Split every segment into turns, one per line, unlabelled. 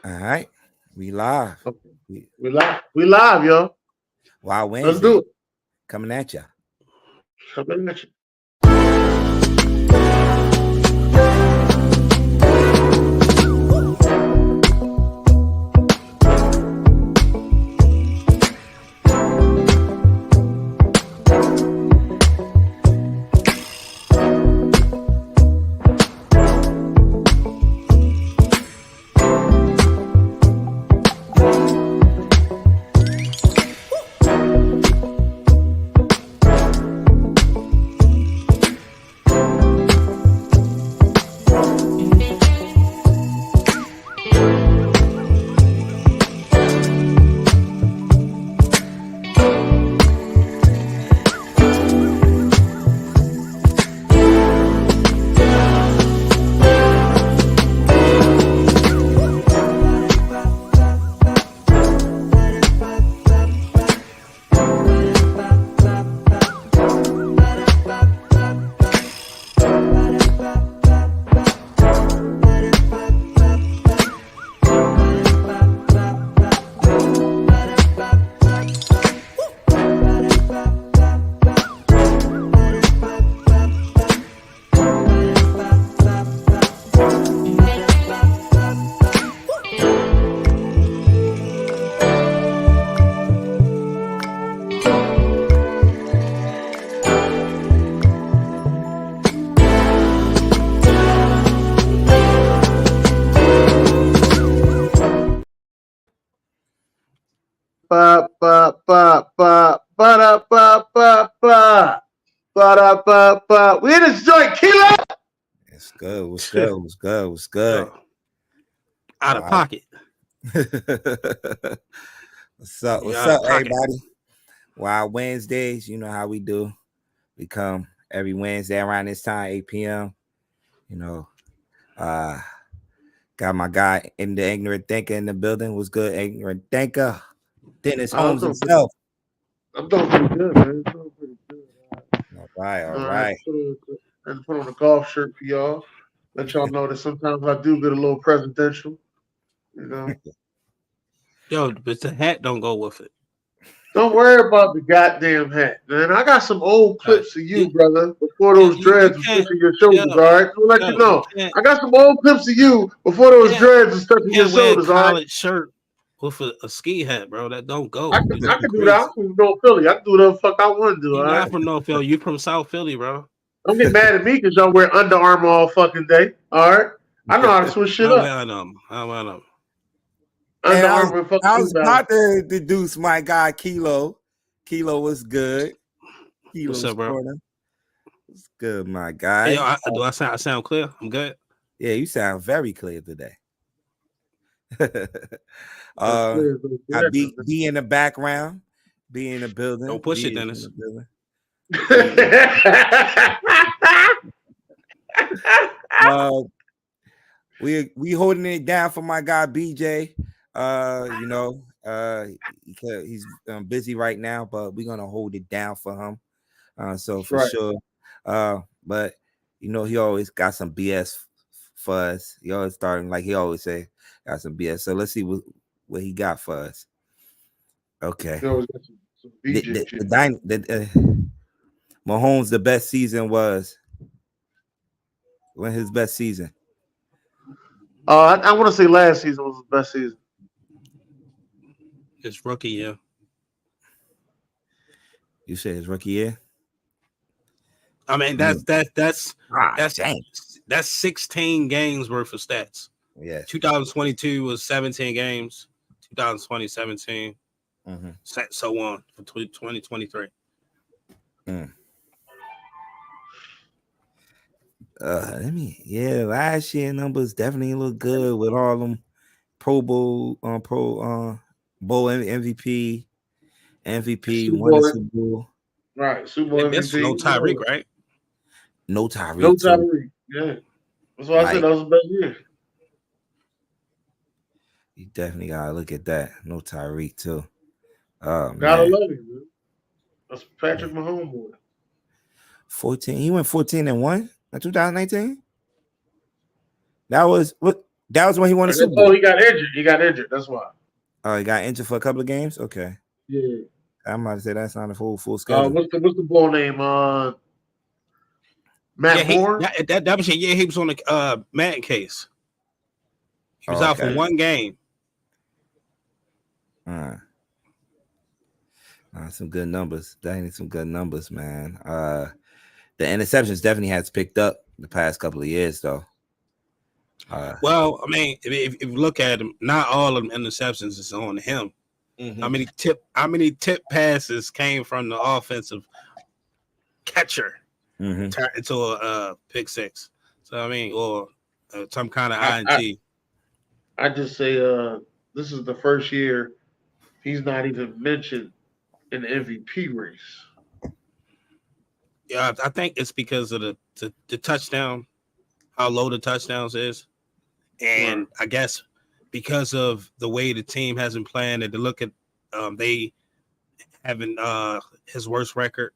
All right, we live.
Okay. We live, yo.
Wild
Let's do
Wednesday
it.
coming at you.
Coming at you. Ba ba ba ba ba da ba ba ba ba da ba ba. We in this joint, Kilo.
It's good. What's good? What's good? What's good?
Yo, out of
Wow.
pocket.
What's up?
You
What's
out of
up,
pocket.
everybody? Wild Wednesdays. You know how we do. We come every Wednesday around this time, 8 p.m. You know, got my guy in the ignorant thinker in the building. What's good, ignorant thinker? Dennis Holmes himself.
I'm doing pretty good, man. I'm doing pretty good.
All right, all
I
right.
had to put on a golf shirt for y'all. Let y'all know that sometimes I do get a little presidential. You know.
Yo, but the hat don't go with it.
Don't worry about the goddamn hat, man. I got some old clips of you, brother, before those dreads was touching your shoulders, all right? I'll let you know. I got some old clips of you before those dreads was touching your shoulders, all right?
Collared shirt with a ski hat, bro. That don't go.
I can do that. I'm from North Philly. I can do whatever the fuck I want to do, all
You're
right?
not from North Philly. You from South Philly, bro.
Don't get mad at me because y'all wear Under Armour all fucking day, all right? I know how to switch shit up.
I know.
Under
I
Armour
was
fucking
about to deduce my guy Kilo. Kilo was good. Kilo
What's up, bro?
It's good, my guy.
Hey, yo, I sound clear? I'm good.
Yeah, you sound very clear today. I be in the background, be in the building.
Don't push it, Dennis.
We holding it down for my guy BJ. He's busy right now, but we're gonna hold it down for him. Sure. But you know, he always got some BS for us. He always starting like he always say, got some BS. So let's see what he got for us. Okay. Mahomes, the best season was when his best season.
I want to say last season was his best season.
His rookie year.
You said his rookie year?
I mean, that's 16 games worth of stats.
Yeah.
2022 was 17 games. 2020, 17. Mm-hmm. So on for 2023.
Last year numbers definitely look good with all them Pro Bowl, Bowl MVP, won the Super Bowl.
Right, Super Bowl MVP.
No Tyreek, right?
No Tyreek.
No Tyreek. Yeah, that's why I said that was the best year.
You definitely gotta look at that. No Tyreek too.
Gotta love him, man. That's Patrick Mahomes boy.
14. He went 14-1 in 2019. That was what That was when he won the Super
Oh,
Bowl.
he got injured. He got injured. That's why.
Oh, he got injured for a couple of games. Okay.
Yeah.
I'm about to say that's not a full schedule.
What's the ball name? Matt Moore.
That was he was on the Madden case. He was out for one game.
Some good numbers. Definitely some good numbers, man. The interceptions definitely has picked up the past couple of years, though.
Well, I mean, if you look at him, not all of the interceptions is on him. Mm-hmm. How many tip passes came from the offensive catcher into a pick six? So I mean, or some kind of INT.
I just say this is the first year he's not even mentioned in the MVP race.
Yeah, I think it's because of the touchdown, how low the touchdowns is, and I guess because of the way the team has been playing, and to look at they having his worst record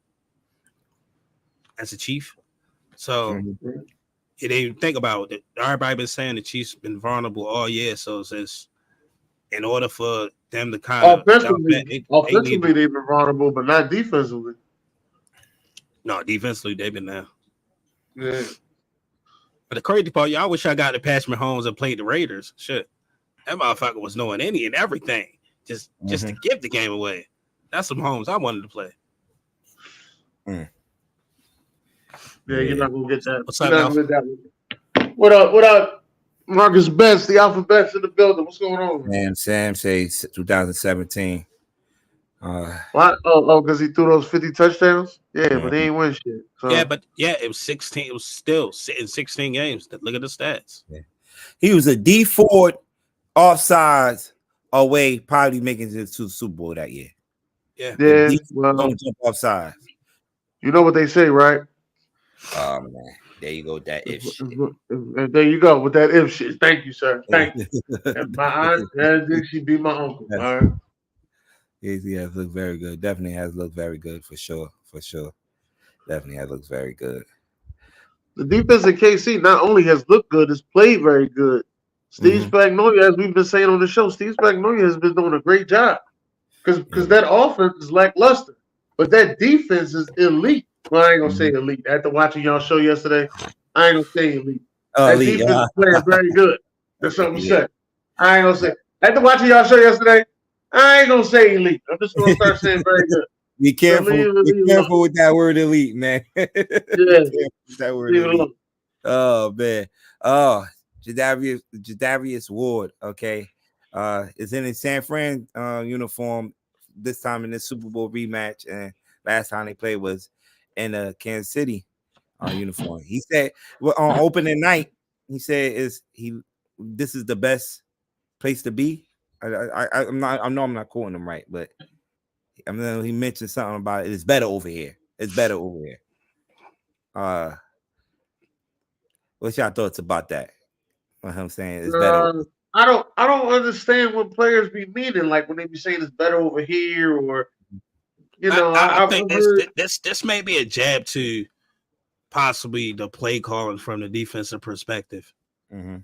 as a Chief. So you didn't even think about it. Everybody been saying the Chiefs been vulnerable all year, so it's in order for them to kind of
offensively they've been vulnerable, but not defensively.
No, defensively they've been there.
Yeah.
But the crazy part, I wish I got to Patrick Mahomes and played the Raiders. Shit, that motherfucker was knowing any and everything, just to give the game away. That's some Mahomes I wanted to play.
Yeah, you're not gonna get that.
What's up,
What up, Marcus Betts, the alphabet's in the building. What's going on?
Man, Sam says 2017.
What?
Because he threw those 50 touchdowns. Yeah, but he ain't win shit. So.
Yeah, it was 16. It was still in 16 games. Look at the stats.
Yeah. He was a D Ford offsides away, probably making it to the Super Bowl that year.
Yeah.
Don't jump offsides.
You know what they say, right?
Oh man, there you go with that if shit.
There you go with that if shit. Thank you, sir. Thank you. My aunt, she be my uncle. All right.
He has looked very good. Definitely has looked very good for sure. Definitely has looked very good.
The defense in KC not only has looked good, it's played very good. Steve Spagnuolo, as we've been saying on the show, Steve Spagnuolo has been doing a great job because that offense is lackluster, but that defense is elite. Well, I ain't gonna say elite. After watching y'all show yesterday, I ain't gonna say elite. That elite, defense is playing very good. That's something to say. I ain't gonna say. After watching y'all show yesterday, I ain't gonna say elite. I'm just gonna start saying very good.
Be careful. Be careful with that word elite, man.
Yeah.
That word elite. Oh man. Oh, Jadavius Ward. Okay. Is in his San Fran uniform this time in this Super Bowl rematch, and last time they played was in a Kansas City uniform. He said on opening night, he said this is the best place to be. I know I'm not quoting him right, but I mean he mentioned something about it's better over here. It's better over here. What's your thoughts about that? What I'm saying it's better.
I don't understand what players be meaning, like when they be saying it's better over here, or you know.
I think this may be a jab to possibly the play calling from the defensive perspective. You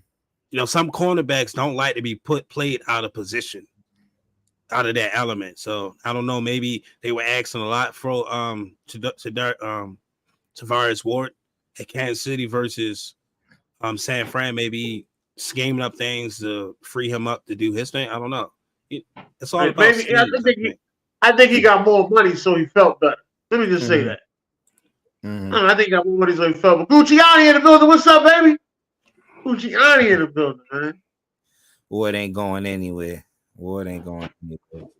know, some cornerbacks don't like to be played out of position, out of that element. So I don't know. Maybe they were asking a lot for Tavares Ward at Kansas City versus San Fran. Maybe scheming up things to free him up to do his thing. I don't know. It's all about.
Maybe, I think he got more money, so he felt better. Let me just say that. I think he got more money, so he felt better. Gucciani in the building. What's up, baby? Gucciani in the building, man.
Ward ain't going anywhere. Ward ain't going anywhere.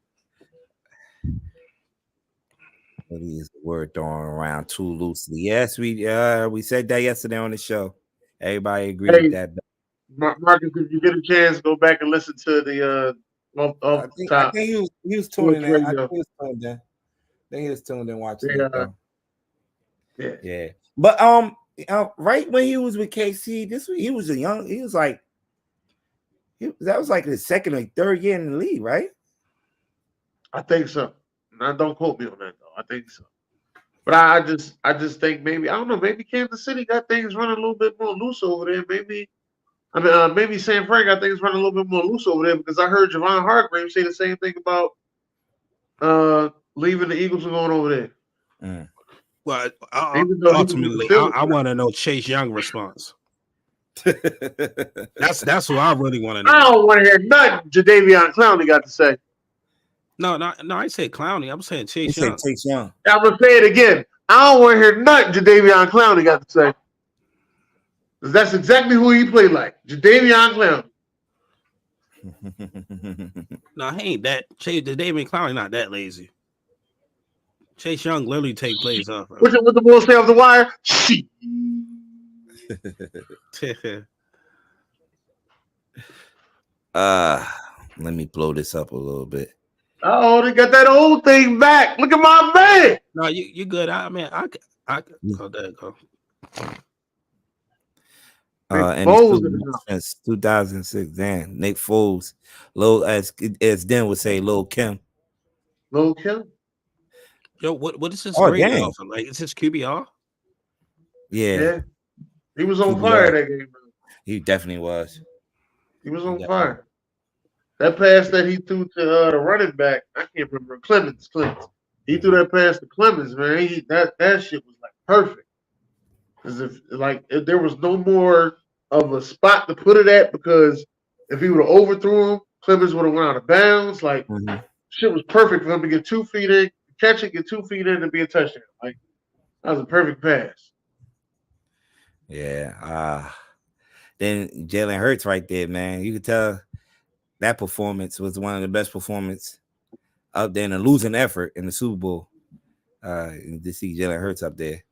Use the word thrown around too loosely. Yes, we said that yesterday on the show. Everybody agreed with that.
Marcus, if you get a chance, go back and listen to the
I think he was tuning in. I think he was tuned in watching it. Yeah. But right when he was with KC, that was like his second or third year in the league, right?
I think so. Now, don't quote me on that though. I think so. But I just think maybe, I don't know, maybe Kansas City got things running a little bit more loose over there. Maybe I mean, maybe San Frank, I think, is running a little bit more loose over there because I heard Javon Hargrave say the same thing about leaving the Eagles and going over there.
Mm.
Well,
ultimately,
I want to know Chase Young response. That's what I really want to know.
I don't want to hear nothing Jadeveon Clowney got to say.
No, I said Clowney. I'm saying Chase Young.
Chase Young.
I'm gonna say it again. I don't want to hear nothing Jadeveon Clowney got to say. Because that's exactly who he played like. Jadeveon Clowney.
No, he ain't that. Jadeveon Clowney not that lazy. Chase Young literally take plays off.
What the Bulls say off the wire? Shit.
Let me blow this up a little bit.
Oh, they got that old thing back. Look at my man.
No, you good. I oh, there you go.
And since 2006, damn, Nick Foles, as Den would say, Lil Kim.
Lil Kim.
Yo, what is this grade off? Like, is this QBR?
Yeah.
He was on fire that game, bro.
He definitely was.
He was on fire. That pass that he threw to the running back, I can't remember. Clemens. He threw that pass to Clemens, man. That shit was like perfect. As if there was no more of a spot to put it at, because if he would have overthrew him, Clemens would have went out of bounds. Like shit was perfect for him to get 2 feet in, catch it, get 2 feet in, and be a touchdown. Like that was a perfect pass.
Yeah. Then Jalen Hurts right there, man. You could tell that performance was one of the best performances up there in a losing effort in the Super Bowl. To see Jalen Hurts up there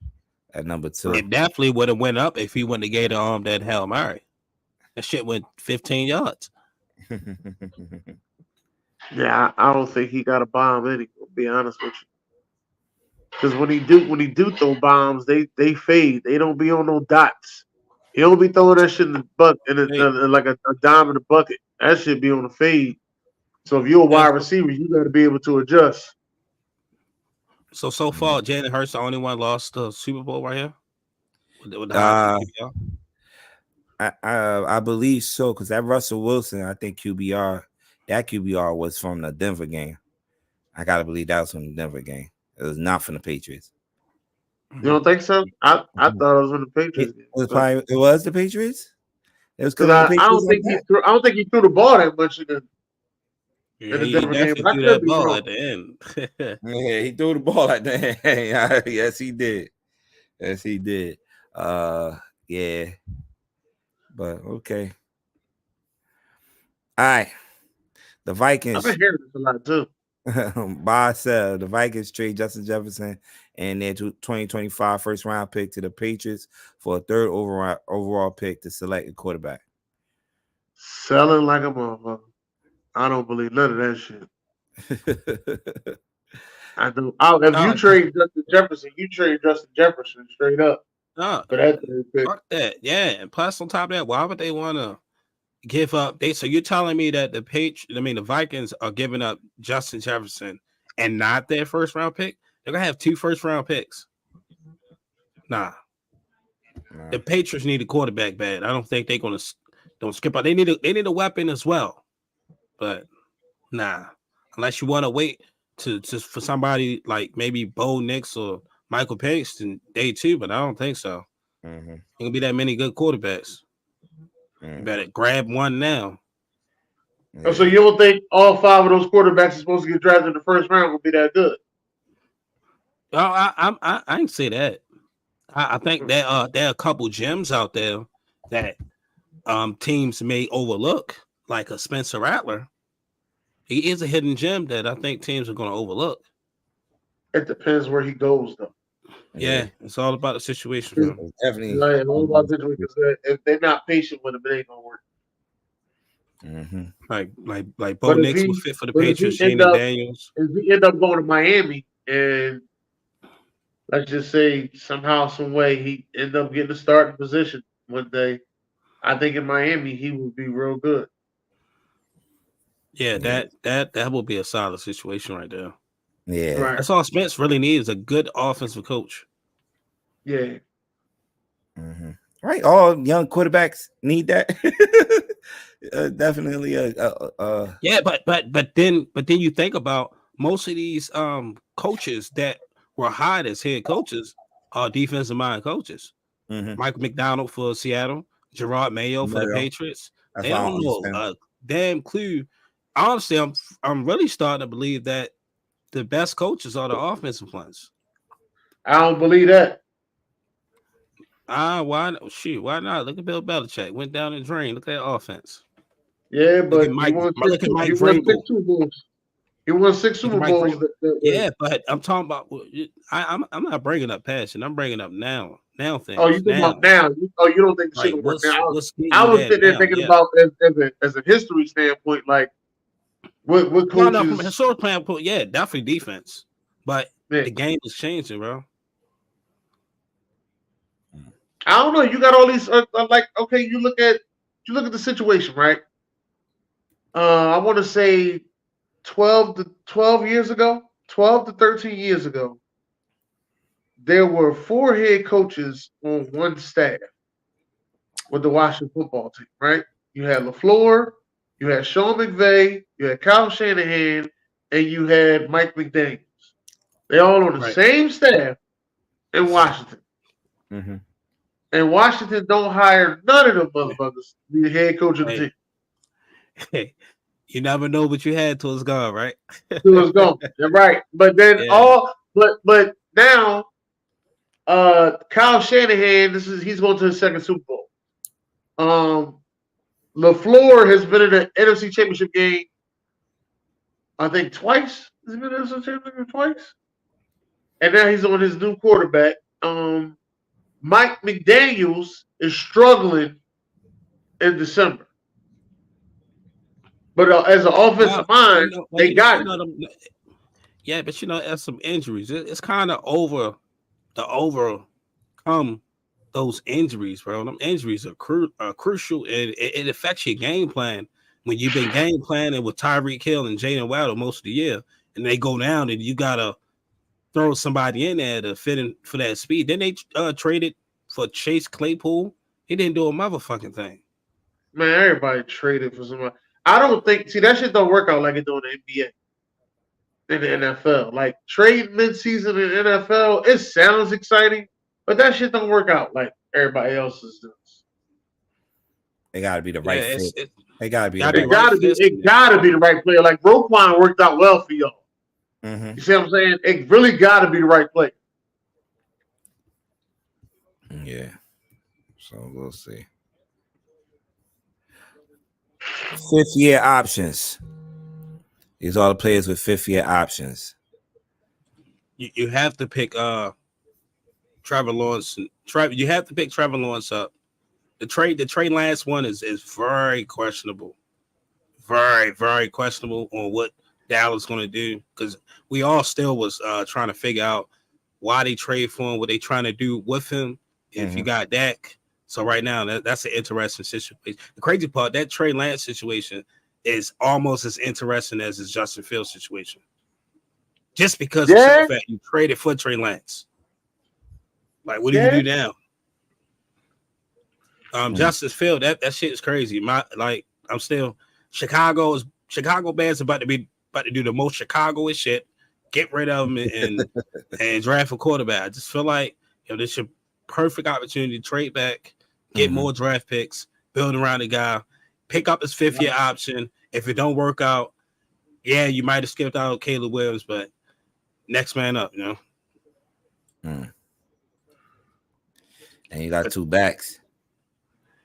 at number 2.
It definitely would have went up if he wouldn't have gave the arm that Hail Mary. That shit went 15 yards.
Yeah, I don't think he got a bomb anymore, to be honest with you. Because when he do throw bombs, they fade. They don't be on no dots. He don't be throwing that shit in the bucket like a dime in the bucket. That shit be on the fade. So if you're a wide receiver, you got to be able to adjust.
So far, Jalen Hurts the only one lost the Super Bowl right here. With the
I believe so, because that Russell Wilson, I think that QBR was from the Denver game. I gotta believe that was from the Denver game. It was not from the Patriots.
You don't think so? I thought it was from the Patriots.
It was the Patriots. It was
because I don't think he threw the ball that much in the Denver game.
He threw that ball at the end.
Yeah, he threw the ball at the end. Yes, he did. Yeah. But okay. All right. The Vikings.
I've been hearing this a lot too.
The Vikings trade Justin Jefferson and their 2025 first round pick to the Patriots for a 3rd overall pick to select a quarterback.
Selling like a motherfucker. I don't believe none of that shit. I do. If you trade Justin Jefferson, you trade Justin Jefferson straight up.
Fuck that. Yeah. And plus on top of that, why would they want to give up? So you're telling me that the Vikings are giving up Justin Jefferson and not their first round pick? They're gonna have 2 first round picks. Nah. The Patriots need a quarterback bad. I don't think they're gonna don't skip out. They need a weapon as well. But nah. Unless you want to wait for somebody like maybe Bo Nix or Michael Penix in day 2, but I don't think so. Ain't gonna be that many good quarterbacks. You better grab one now.
So you don't think all 5 of those quarterbacks are supposed to get drafted in the first round will be that good?
Oh, I ain't say that. I think there are a couple gems out there that teams may overlook, like a Spencer Rattler. He is a hidden gem that I think teams are going to overlook.
It depends where he goes, though.
Yeah, it's all about the situation.
Definitely.
Like, all about the situation. If they're not patient with him, it ain't gonna work.
Like Bo Nix was fit for the Patriots. Daniels.
If he end up going to Miami, and let's just say somehow, some way, he end up getting a starting position one day, I think in Miami he would be real good.
Yeah, that will be a solid situation right there.
Yeah,
right.
That's all Spence really needs, a good offensive coach.
Yeah.
Right, all young quarterbacks need that. Definitely.
Yeah, but then you think about most of these coaches that were hired as head coaches are defensive mind coaches.
Mm-hmm.
Mike McDonald for Seattle, Gerard Mayo for the Patriots.
That's
They
why I
don't
don't
know
understand.
a damn clue. Honestly, I'm really starting to believe that the best coaches are the offensive ones.
I don't believe that.
Why? Shoot, why not? Look at Bill Belichick. Went down the drain. Look at that offense.
Yeah,
Look at
but
Mike. Look at
he
Mike
won six
Vrabel.
Super Bowls. He won six
Look at
Super
Mike
Bowls
Vrabel.
that way.
Yeah, but I'm talking about. I'm not bringing up passion. I'm bringing up now
Oh, you
things
talking
now.
about now? You don't think the shit
Like
gonna work now?
what's getting
I
you
was
there
sitting there
now?
thinking
Yeah.
about as a history standpoint, like what
No, from a
coaches.
historic plan, yeah, definitely defense. But
Man,
the game is changing, bro.
I don't know. You got all these like okay. You look at the situation, right? I want to say 12 years ago, 12 to 13 years ago, there were 4 head coaches on one staff with the Washington football team, right? You had LaFleur, you had Sean McVay, you had Kyle Shanahan, and you had Mike McDaniels. They all on the
Right.
same staff in Washington.
Mm-hmm.
And Washington don't hire none of them motherfuckers to be the head coach of the team.
Hey, you never know what you had till it's gone, right?
Till it's gone. You're right. But then
Yeah.
but now Kyle Shanahan, he's going to his second Super Bowl. LaFleur has been in an NFC Championship game, I think twice. Has he been in the NFC Championship twice? And now he's on his new quarterback. Mike McDaniels is struggling in December. But as an offensive mind, they got it.
Yeah, but there's some injuries. It's kind of overcome those injuries, bro. Them injuries are crucial, and it affects your game plan. When you've been game planning with Tyreek Hill and Jalen Waddle most of the year, and they go down, and you gotta throw somebody in there to fit in for that speed. Then they traded for Chase Claypool. He didn't do a motherfucking thing.
Man, everybody traded for somebody. I don't think. See, that shit don't work out like it do in the NBA. In the NFL, like trade midseason in the NFL, it sounds exciting, but that shit don't work out like everybody else's does.
It got to be the right fit. It got to be.
It got to be the right player. Like Roquan worked out well for y'all. Mm-hmm. You see what I'm saying? It really got to be the right player.
Yeah. So we'll see. 5th-year options. These are the players with 5th-year options.
You have to pick Trevor Lawrence. You have to pick Trevor Lawrence up. The Trey Lance one is very questionable. Very, very questionable on what Dallas is going to do, because we all still was trying to figure out why they trade for him, what they trying to do with him. If you got Dak. So right now, that's an interesting situation. The crazy part, that Trey Lance situation is almost as interesting as his Justin Fields situation. Just because of the fact you traded for Trey Lance. Like, what do you do now? Justin Fields, that shit is crazy. I'm still Chicago Bears about to do the most Chicago-ish shit. Get rid of him and draft a quarterback. I just feel like this is a perfect opportunity to trade back, get more draft picks, build around the guy, pick up his 5th-year option. If it don't work out, yeah, you might have skipped out on Caleb Williams, but next man up,
And you got 2 backs.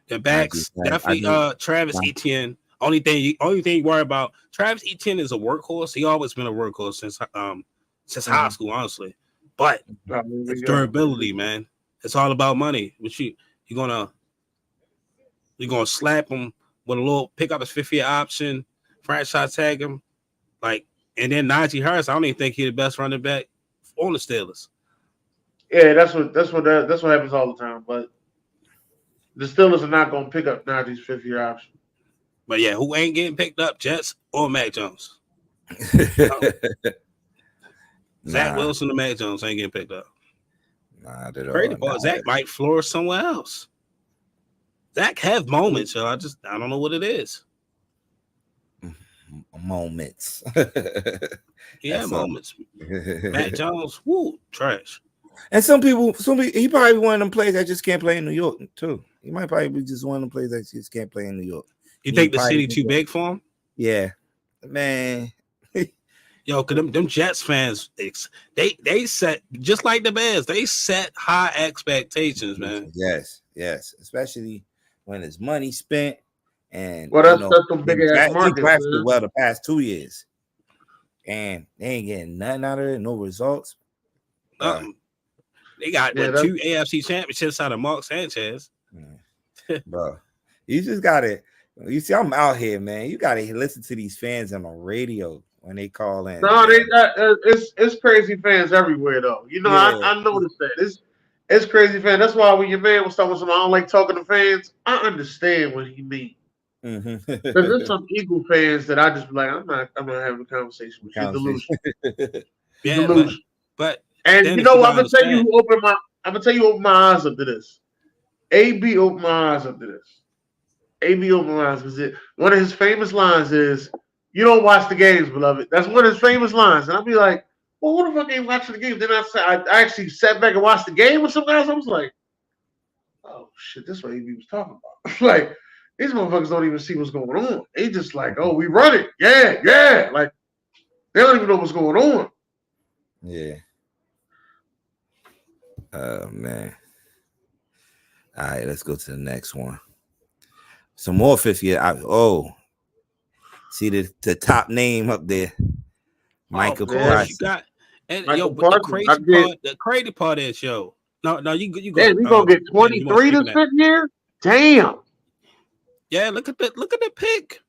The backs definitely Travis Etienne. Only thing you worry about, Travis Etienne is a workhorse. He always been a workhorse since high school, honestly. But it's durability, man. It's all about money. But you're gonna slap him with a little, pick up his 5th-year option, franchise tag him, and then Najee Harris. I don't even think he's the best running back on the Steelers.
Yeah, that's what happens all the time. But the Steelers are not gonna pick up Najee's 5th-year option.
But yeah, who ain't getting picked up? Jets or Mac Jones? Zach Wilson or Mac Jones ain't getting picked up.
Nah, they don't.
Crazy part, Zach might flourish somewhere else. Zach have moments, so I don't know what it is.
Moments.
Yeah, moments. Matt Jones, woo, trash.
And some people, he probably one of them players that just can't play in New York too. He might probably be just one of them players that just can't play in New York.
You think the city too big for him?
Yeah, man.
Yo, cause them Jets fans, they set just like the Bears. They set high expectations, man.
Yes, especially when it's money spent. And
that's some big ass market.
He drafted well the past 2 years, and they ain't getting nothing out of it. No results.
They got 2 AFC championships out of Mark Sanchez.
Bro, you just got it. You see, I'm out here, man. You got to listen to these fans on the radio when they call in.
No, it's crazy fans everywhere, though. You know, yeah. I noticed that. It's crazy fans. That's why when your man was talking about I don't like talking to fans, I understand what he means. Because there's some Eagle fans that I just be like, I'm not having a conversation with you. Delusion.
Delusion. But
and you know what? I'm gonna tell you who opened my eyes up to this. AB opened my eyes up to this. AB opened my eyes because one of his famous lines is, "You don't watch the games, beloved." That's one of his famous lines, and I'll be like, "Well, what if I ain't watching the game?" Then I actually sat back and watched the game with some guys. I was like, "Oh shit, this is what AB was talking about." Like, these motherfuckers don't even see what's going on. They just like, "Oh, we run it, yeah." Like, they don't even know what's going on.
Yeah. Oh man. All right, let's go to the next one. Some more fifth year. See the top name up there, Michael Parsons.
You got, and Michael the crazy part is, yo. No, you go.
Damn, you gonna get 23 this fifth year? Damn.
Yeah, look at the pick.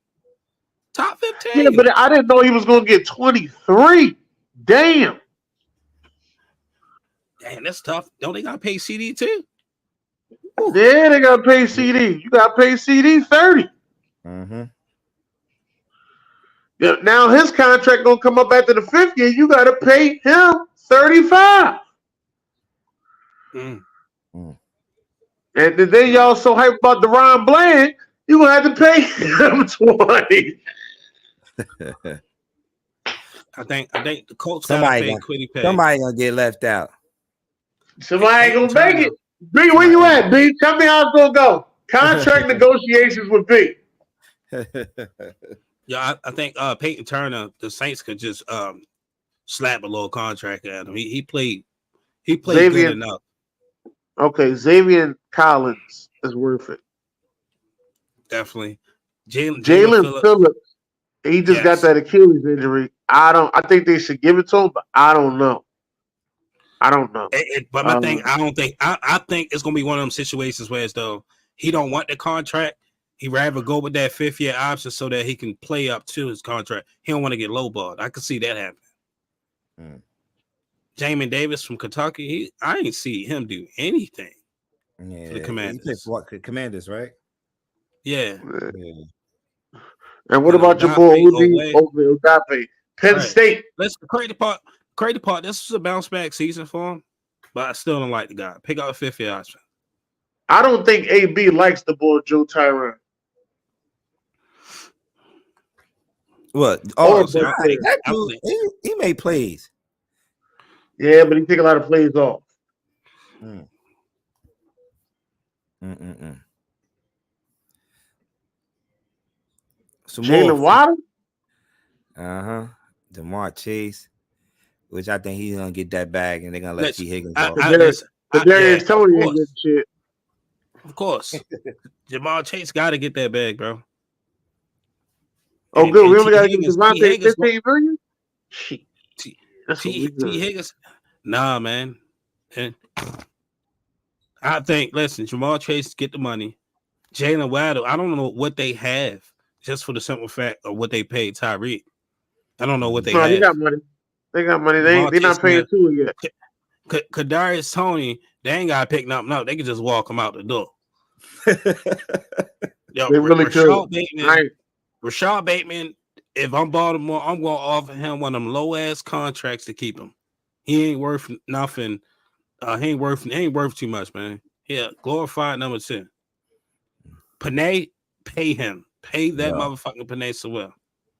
Top 15.
Yeah, but I didn't know he was gonna get 23. Damn.
Damn, that's tough. Don't they gotta pay CD too?
Ooh. Yeah, they gotta pay CD. You gotta pay CD 30.
Mm-hmm.
Yeah, now his contract gonna come up after the fifth year. You gotta pay him 35. And then y'all so hyped about DeRon Bland, you gonna have to pay him 20.
I think the Colts gotta pay Quiddy Pay.
Somebody gonna get left out.
Somebody ain't gonna make it. B, where you at, B? Tell me how it's gonna go. Contract negotiations with B.
Yeah, I think Peyton Turner, the Saints could just slap a little contract at him. He played good enough.
Okay, Xavier Collins is worth it.
Definitely.
Jalen Phillips, he just got that Achilles injury. I think they should give it to him, but I don't know.
But my thing, I think it's gonna be one of them situations where it's though he don't want the contract. He rather go with that 5th year option so that he can play up to his contract. He don't want to get lowballed. I could see that happening. Jamin Davis from Kentucky, I ain't see him do anything for the Commanders.
He played for Commanders, right?
Yeah.
And what about your boy Odafe? Penn State.
Let's crazy part. This was a bounce back season for him, but I still don't like the guy. Pick out a 5th year option.
I don't think AB likes the boy Joe Tyrone.
What? He made plays.
Yeah, but he take a lot of plays off. Jalen Waddle?
DeMar Chase, which I think he's gonna get that bag, and they're gonna let T. Higgins go.
Darius Tony ain't good shit.
Of course, Jamal Chase got to get that bag, bro.
Oh, good. We only got to give Devontae 15 million.
T. Higgins, nah, man. And I think, listen, Jamal Chase get the money. Jalen Waddle, I don't know what they have, just for the simple fact of what they paid Tyreek. I don't know what they have.
They got money. They're not paying Tua yet.
Kadarius Toney, they ain't got to pick nothing up. They can just walk him out the door. Yo,
they really
Rashad Bateman, if I'm Baltimore, I'm going to offer him one of them low-ass contracts to keep him. He ain't worth nothing. He ain't worth too much, man. Yeah, glorified number 10. Panay, pay him. Pay that motherfucking Panay Sewell.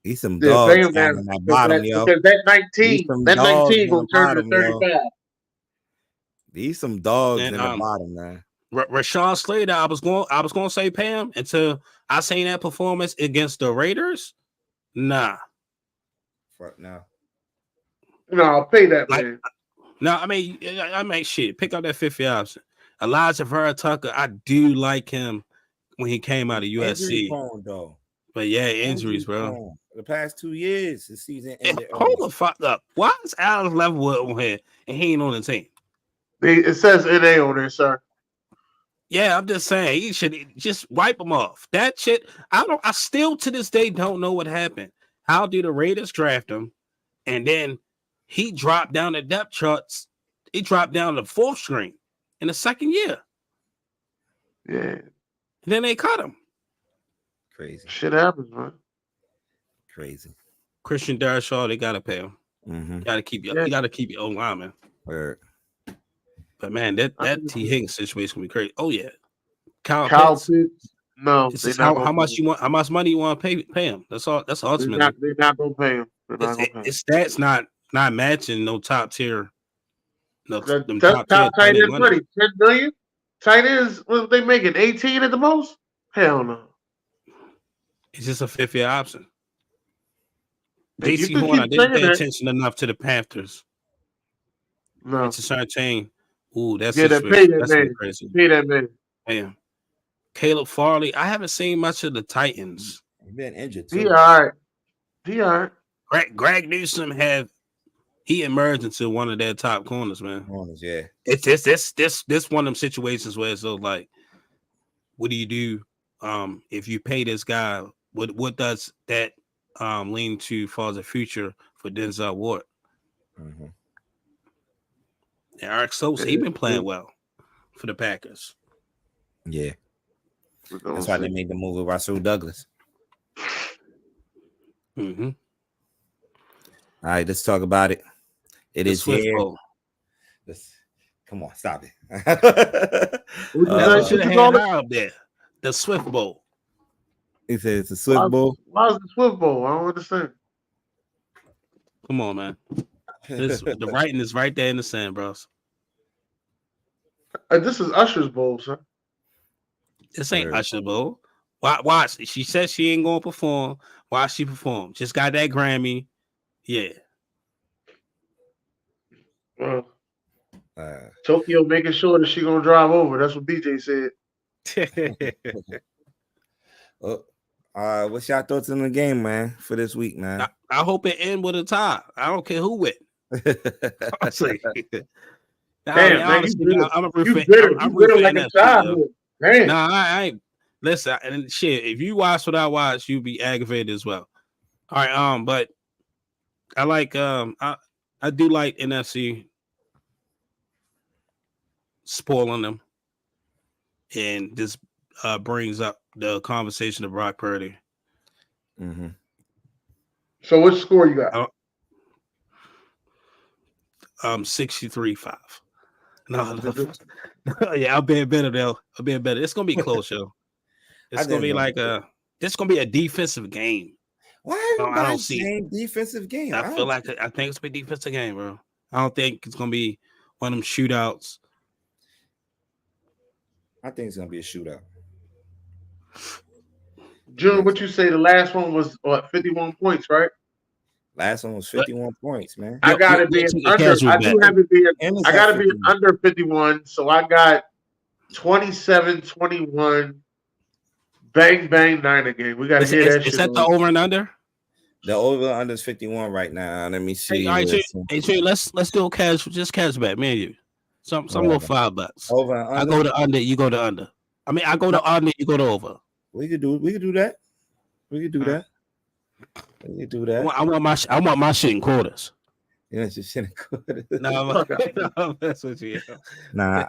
He's some dogs
down
in that bottom, yo.
Because that 19 gonna turn to 35.
These some dogs in the bottom, man.
Rashawn Slater, I was going to say pay him until I seen that performance against the Raiders. Nah.
Fuck no.
No, I'll pay that, man.
No, I mean, shit. Pick up that 50 option. Elijah Vera Tucker, I do like him when he came out of USC.
Injury prone, though.
But yeah, injuries, bro.
Prone. The past 2 years, the season ended.
Hold the fuck up. Why is Alex Leatherwood on here and he ain't on the team?
It says NA on there, sir.
Yeah, I'm just saying he should just wipe him off. That shit, I still to this day don't know what happened. How did the Raiders draft him? And then he dropped down the depth charts. He dropped down the 4th string in the 2nd year.
Yeah.
And then they cut him.
Crazy.
Shit happens, man.
Crazy.
Christian Darrisaw, they gotta pay him.
Mm-hmm.
You gotta keep your own lineman.
Word.
But man, that T. Higgins situation will be crazy. Oh yeah. Kyle Pitts.
No.
How much money you want to pay him? That's all. That's ultimately.
They're not gonna pay him.
His stats not matching no top tier. No,
top tight end money. 10 million. Tight ends, what they making? 18 at the most? Hell no.
It's just a 5-year option. JC Horn, I didn't pay attention enough to the Panthers.
No.
It's a certain chain. Ooh, that's
crazy. Pay that man.
Damn. Caleb Farley, I haven't seen much of the Titans.
He's been injured too.
He all right.
Greg Newsome he emerged into one of their top corners, man.
Yeah.
It's this one of them situations where it's so like, what do you do if you pay this guy? What does that lean to for the future for Denzel Ward?
Mm-hmm.
And Eric Sosa, he been playing well for the Packers.
Yeah. That's why they made the move with Rasul Douglas.
Mm-hmm.
All right, let's talk about it. It is
Swift
here.
Bowl.
Come on, stop it.
Should have had her up there. The Swift Bowl.
He said it's a Swift Bowl.
Why is the Swift Bowl? I don't understand.
Come on, man. The writing is right there in the sand, bros.
This is Usher's Bowl, sir.
This ain't Usher Bowl. Watch. She said she ain't gonna perform. Why she perform? Just got that Grammy. Yeah.
Tokyo making sure that she gonna drive over. That's what BJ said.
What's your thoughts on the game, man, for this week, man?
I hope it ends with a tie. I don't care who win. Honestly.
Damn,
I'm rooting
like a child.
Nah, I ain't. Listen, and shit, if you watch what I watch, you'll be aggravated as well. All right, but I like I do like NFC spoiling them, and this brings up the conversation of Brock Purdy.
Mm-hmm.
So what score you got?
63-5. No, yeah, I'll be better though. I'll be better. It's gonna be close, yo. It's gonna be like this gonna be a defensive game.
Why I don't see defensive game?
I think it's gonna be a defensive game, bro. I don't think it's gonna be one of them shootouts.
I think it's gonna be a shootout.
June, what you say? The last one was 51 points, right?
Last one was 51 points, man.
I got it being under. I do have it being. I got to be under 51, so I got 27-21. Bang bang Niner game. We got to hear that.
Is that the over and under?
The over and under is 51 right now. Let me see.
Hey, Jay, let's do a cash bet, me and you. Some little $5.
Over and under.
I go to under, you go to under. I mean, I go to under, you go to over.
We could do that. We could do that.
I want my shit in quarters.
Yeah, it's just shit in quarters.
No, that's what you.
Nah,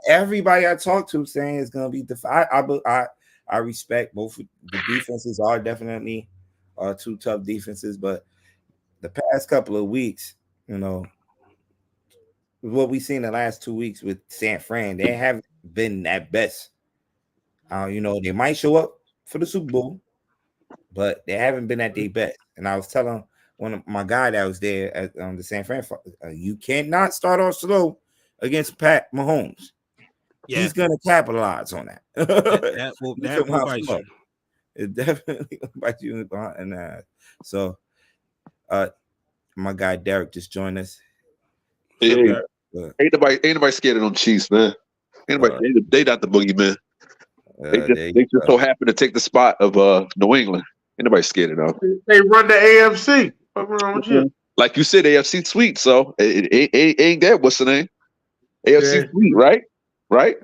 everybody I talk to saying it's gonna be I respect both. The defenses are definitely two tough defenses, but the past couple of weeks, what we've seen the last 2 weeks with San Fran, they haven't been at best. They might show up for the Super Bowl, but they haven't been at their best. And I was telling one of my guy that was there at the San Fran, you cannot start off slow against Pat Mahomes. Yeah. He's gonna capitalize on that. that will bite you. It definitely will bite you in the ass. So, my guy Derek just joined us.
Hey, ain't nobody scared of them Chiefs, man. They not the boogeyman. They just so happen to take the spot of New England. Ain't nobody scared of them.
They run the AFC. What's wrong with you?
Like you said, AFC sweet. So it ain't that. What's the name? AFC sweet, right? Right.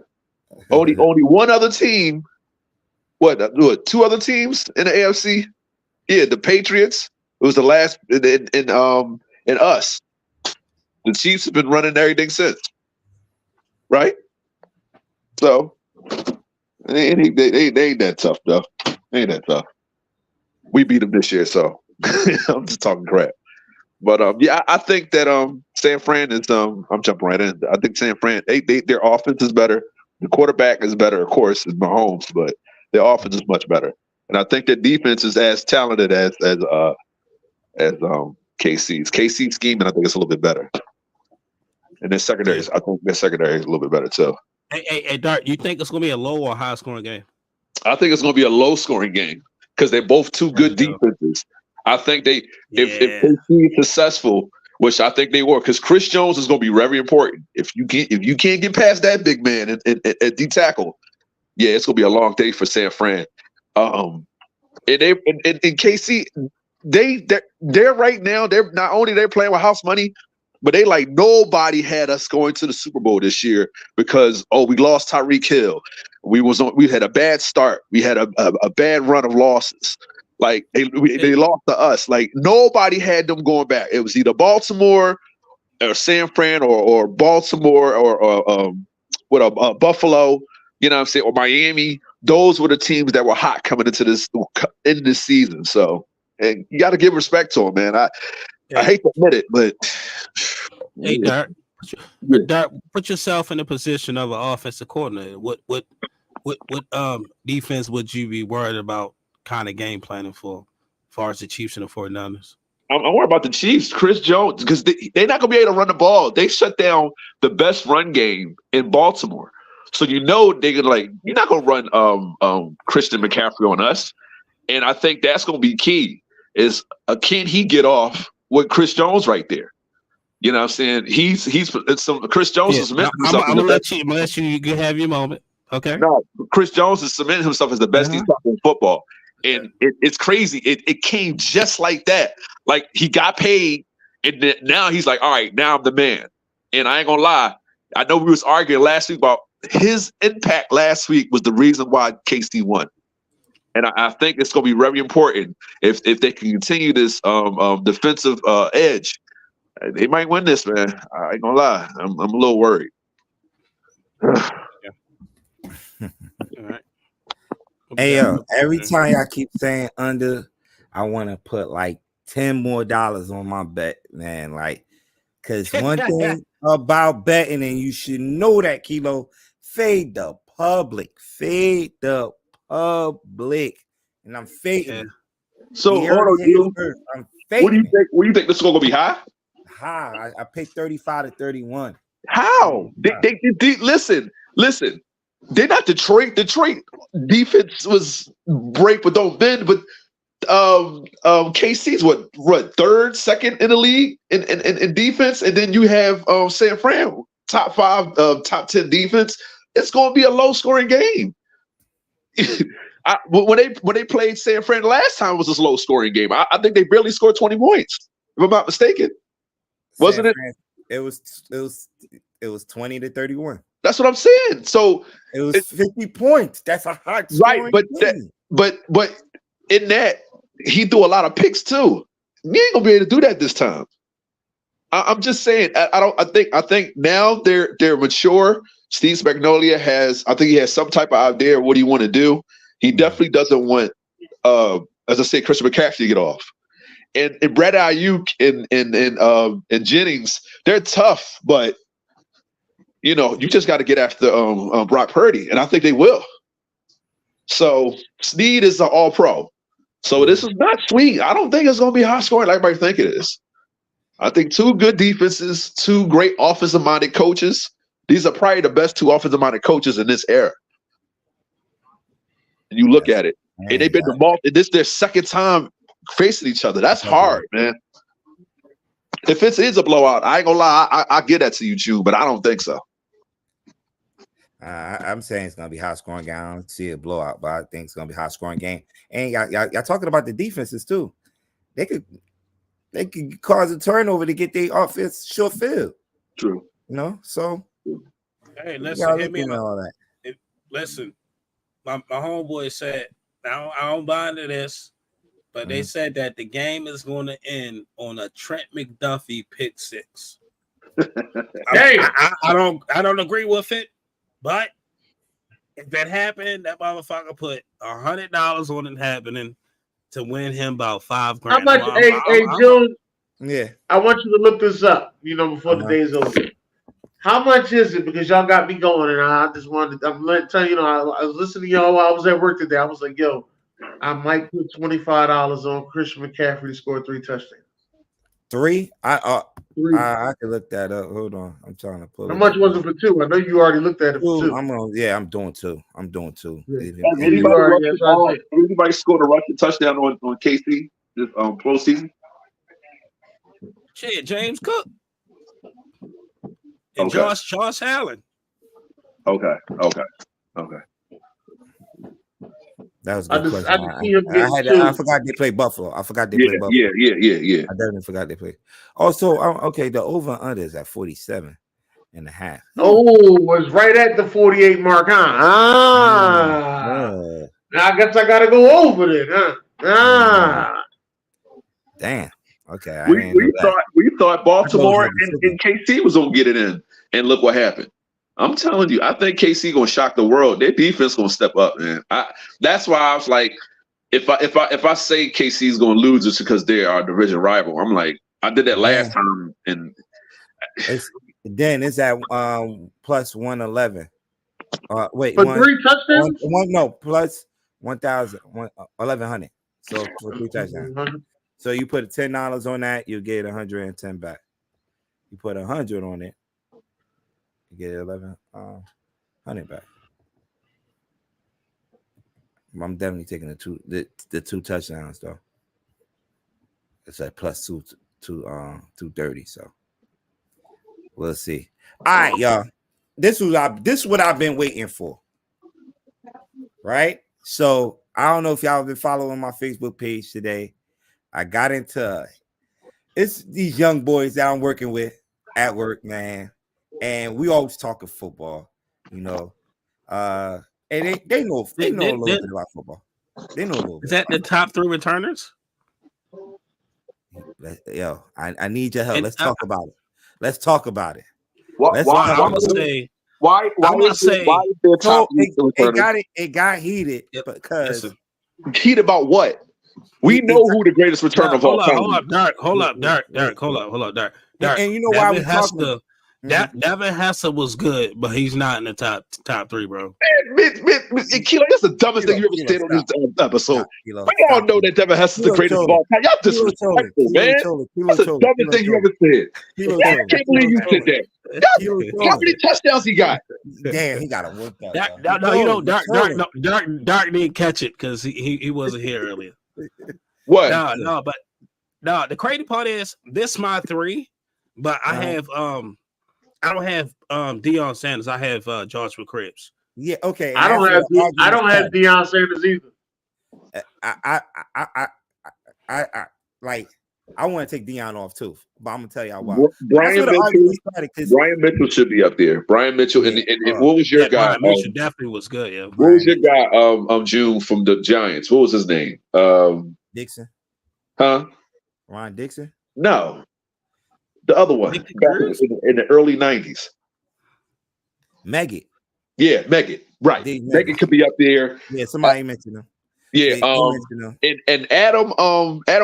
Only one other team. What? Two other teams in the AFC? Yeah, the Patriots. It was the last, and us. The Chiefs have been running everything since, right? So they ain't that tough, though. Ain't that tough. We beat them this year, so I'm just talking crap. But I think that San Fran is I'm jumping right in. I think San Fran their offense is better. The quarterback is better, of course, is Mahomes, but their offense is much better. And I think their defense is as talented as KC's. KC's scheming, I think, is a little bit better. And their secondary, I think their secondary is a little bit better too.
Hey, Dart, you think it's going to be a low or high scoring game?
I think it's going to be a low scoring game because they're both two good defenses. I think if KC is successful, which I think they were, because Chris Jones is going to be very important. If you can't get past that big man at D tackle, yeah, it's going to be a long day for San Fran. And KC, they're right now. They're not only they're playing with house money, but they like nobody had us going to the Super Bowl this year because we lost Tyreek Hill. We had a bad start. We had a bad run of losses. Like they lost to us. Like nobody had them going back. It was either Baltimore or San Fran or Baltimore or Buffalo. You know what I'm saying? Or Miami. Those were the teams that were hot coming into this season. So, and you got to give respect to them, man. I hate to admit it, but
hey, Dart, put yourself in the position of an offensive coordinator. What defense would you be worried about kind of game planning for as far as the Chiefs and the 49ers?
I'm worried about the Chiefs, Chris Jones, because they're not going to be able to run the ball. They shut down the best run game in Baltimore. So they're gonna you're not gonna run Christian McCaffrey on us. And I think that's gonna be key is can he get off with Chris Jones right there? You know what I'm saying? Chris Jones is cementing himself.
I'm gonna let you can have your moment. Okay.
No, Chris Jones is cementing himself as the best defense in football. And it's crazy. It came just like that. Like he got paid, and now he's like, all right, now I'm the man. And I ain't gonna lie. I know we was arguing last week about his impact last week was the reason why KC won. And I think it's going to be very important if they can continue this defensive edge. They might win this, man. I ain't going to lie. I'm a little worried.
All right.
Hey, every time I keep saying under, I want to put like $10 more on my bet, man. Like, because one thing about betting, and you should know that, Kilo, fade the public. And I'm fading.
Yeah. So hold on, I'm fading. What do you think this is going to be high?
High. I picked 35-31.
How? They listen. They're not Detroit. Detroit defense was break but don't bend, but KC's what third, second in the league in defense, and then you have San Fran top 5, top 10 defense. It's going to be a low scoring game. When they played San Fran last time, it was a low scoring game. I think they barely scored 20 points, if I'm not mistaken. Wasn't it?
It was 20-31.
That's what I'm saying. So
it was 50 points. That's a hot scoring game.
But in that he threw a lot of picks too. We ain't gonna be able to do that this time. I'm just saying. I think now they're mature. Steve Spagnuolo has some type of idea of what he want to do. He definitely doesn't want, as I said, Christian McCaffrey to get off. And Brad Ayuk and Jennings, they're tough, but you just got to get after Brock Purdy, and I think they will. So Snead is an all-pro. So this is not sweet. I don't think it's going to be high scoring like everybody think it is. I think two good defenses, two great offensive-minded coaches. These are probably the best two offensive-minded coaches in this era. And you look at it, and they've been this their second time facing each other. That's hard, man. If it is a blowout, I ain't gonna lie, I get that to you, Chew, but I don't think so.
I'm saying it's gonna be high scoring game. I don't see a blowout, but I think it's gonna be high scoring game. And y'all talking about the defenses too. They could cause a turnover to get their offense short field.
True.
You know, so
hey, listen, hit me all that. Listen, my homeboy said, I don't buy into this, but they said that the game is going to end on a Trent McDuffie pick six. I don't agree with it, but if that happened, that motherfucker put $100 on it happening to win him about $5,000.
How much? Hey, June.
Yeah,
I want you to look this up. You know, before the day is over. How much is it? Because y'all got me going, and I just wanted. I'm telling you, I was listening to y'all while I was at work today. I was like, yo, I might put $25 on Christian McCaffrey to score 3 touchdowns.
3?
3.
I can look that up. Hold on, I'm trying to pull.
How much was it for 2? I know you already looked at it for 2.
I'm doing 2.
Yeah. Anybody scored a rushing touchdown on KC this pro season?
Shit, James Cook and Josh Allen.
Okay.
That was a good question. I forgot they played Buffalo. I forgot they played Buffalo.
Yeah.
I definitely forgot they played. Also, okay, the over under is at 47.5.
Oh, was right at the 48 mark, huh? Now I guess I gotta go over it, huh?
Damn. Okay.
We thought Baltimore and KC was gonna get it in, and look what happened. I'm telling you, I think KC gonna shock the world. Their defense gonna step up, man. That's why I was like, if I say KC's gonna lose, it's because they're our division rival. I'm like, I did that last time, and
it's at plus 111. Wait,
for 3 touchdowns?
Plus 1,100. So for 3 touchdowns. So you put $10 on that, you get 110 back. You put 100 on it, you get 1,100 back. I'm definitely taking the 2 touchdowns though. It's at plus 230. So we'll see. All right, y'all. This is what I've been waiting for. Right? So I don't know if y'all have been following my Facebook page today. I got into it's these young boys that I'm working with at work, man. And we always talking football, you know. And they know a little bit about football. They know a little bit.
Is that the top 3 returners?
Yo, I need your help. Let's talk about it. Let's talk about it. It got heated because
heated about what? We know who the greatest returner of all time.
Hold up, Dark.
And you know why we talking?
Devin Hester was good, but he's not in the top 3, bro.
Kilo, that's the dumbest thing you ever said on this episode. We all know that Devin Hester's the greatest of all time. Y'all disrespectful, man. That's the dumbest thing you ever said. I can't believe you said that. How many touchdowns he got?
Damn, he got to work that.
Dark didn't catch it because he wasn't here earlier.
What?
No. The crazy part is this my 3, but I don't have Deion Sanders. I have Joshua Cribbs.
Yeah, okay.
I don't have Deion Sanders either.
I want to take Deion off too, but I'm gonna tell y'all why.
Brian Mitchell should be up there. Brian Mitchell and what was your guy?
Brian Mitchell definitely was good. Yeah.
What was your guy? June from the Giants. What was his name?
Dixon.
Huh?
Ron Dixon?
No. The other one in the early 90s.
Meggett.
Yeah, Meggett. Right. Meggett could be up there.
Yeah, somebody mentioned him.
Yeah, and Adam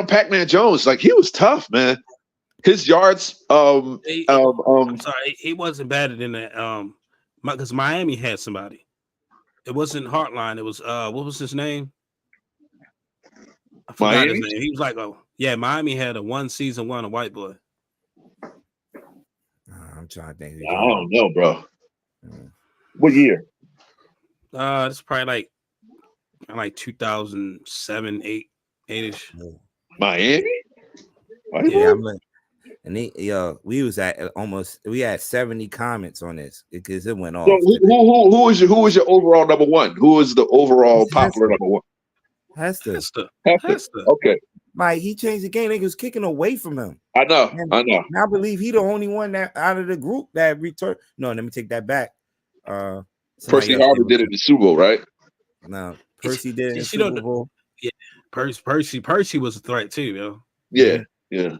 Pac-Man Jones, like he was tough, man. His yards, I'm
sorry, he wasn't better than that. Because Miami had somebody. It wasn't Heartline. It was what was his name? I forgot his name. He was like, Miami had a 1 season 1, a white boy.
I'm trying to think.
I don't know, bro. What year?
It's probably like 2007, 8-ish.
Miami?
Yeah, and we was at we had 70 comments on this because it went off.
So who was your overall number one? Who was the overall popular number one?
Hester.
Okay.
Like he changed the game. They was kicking away from him.
I know.
And I believe he the only one that out of the group that returned. No, let me take that back.
Percy Harvin did it in the Super Bowl, right?
No, Percy did it in the Super Bowl.
Yeah, Percy was a threat too, yo.
Yeah, yeah.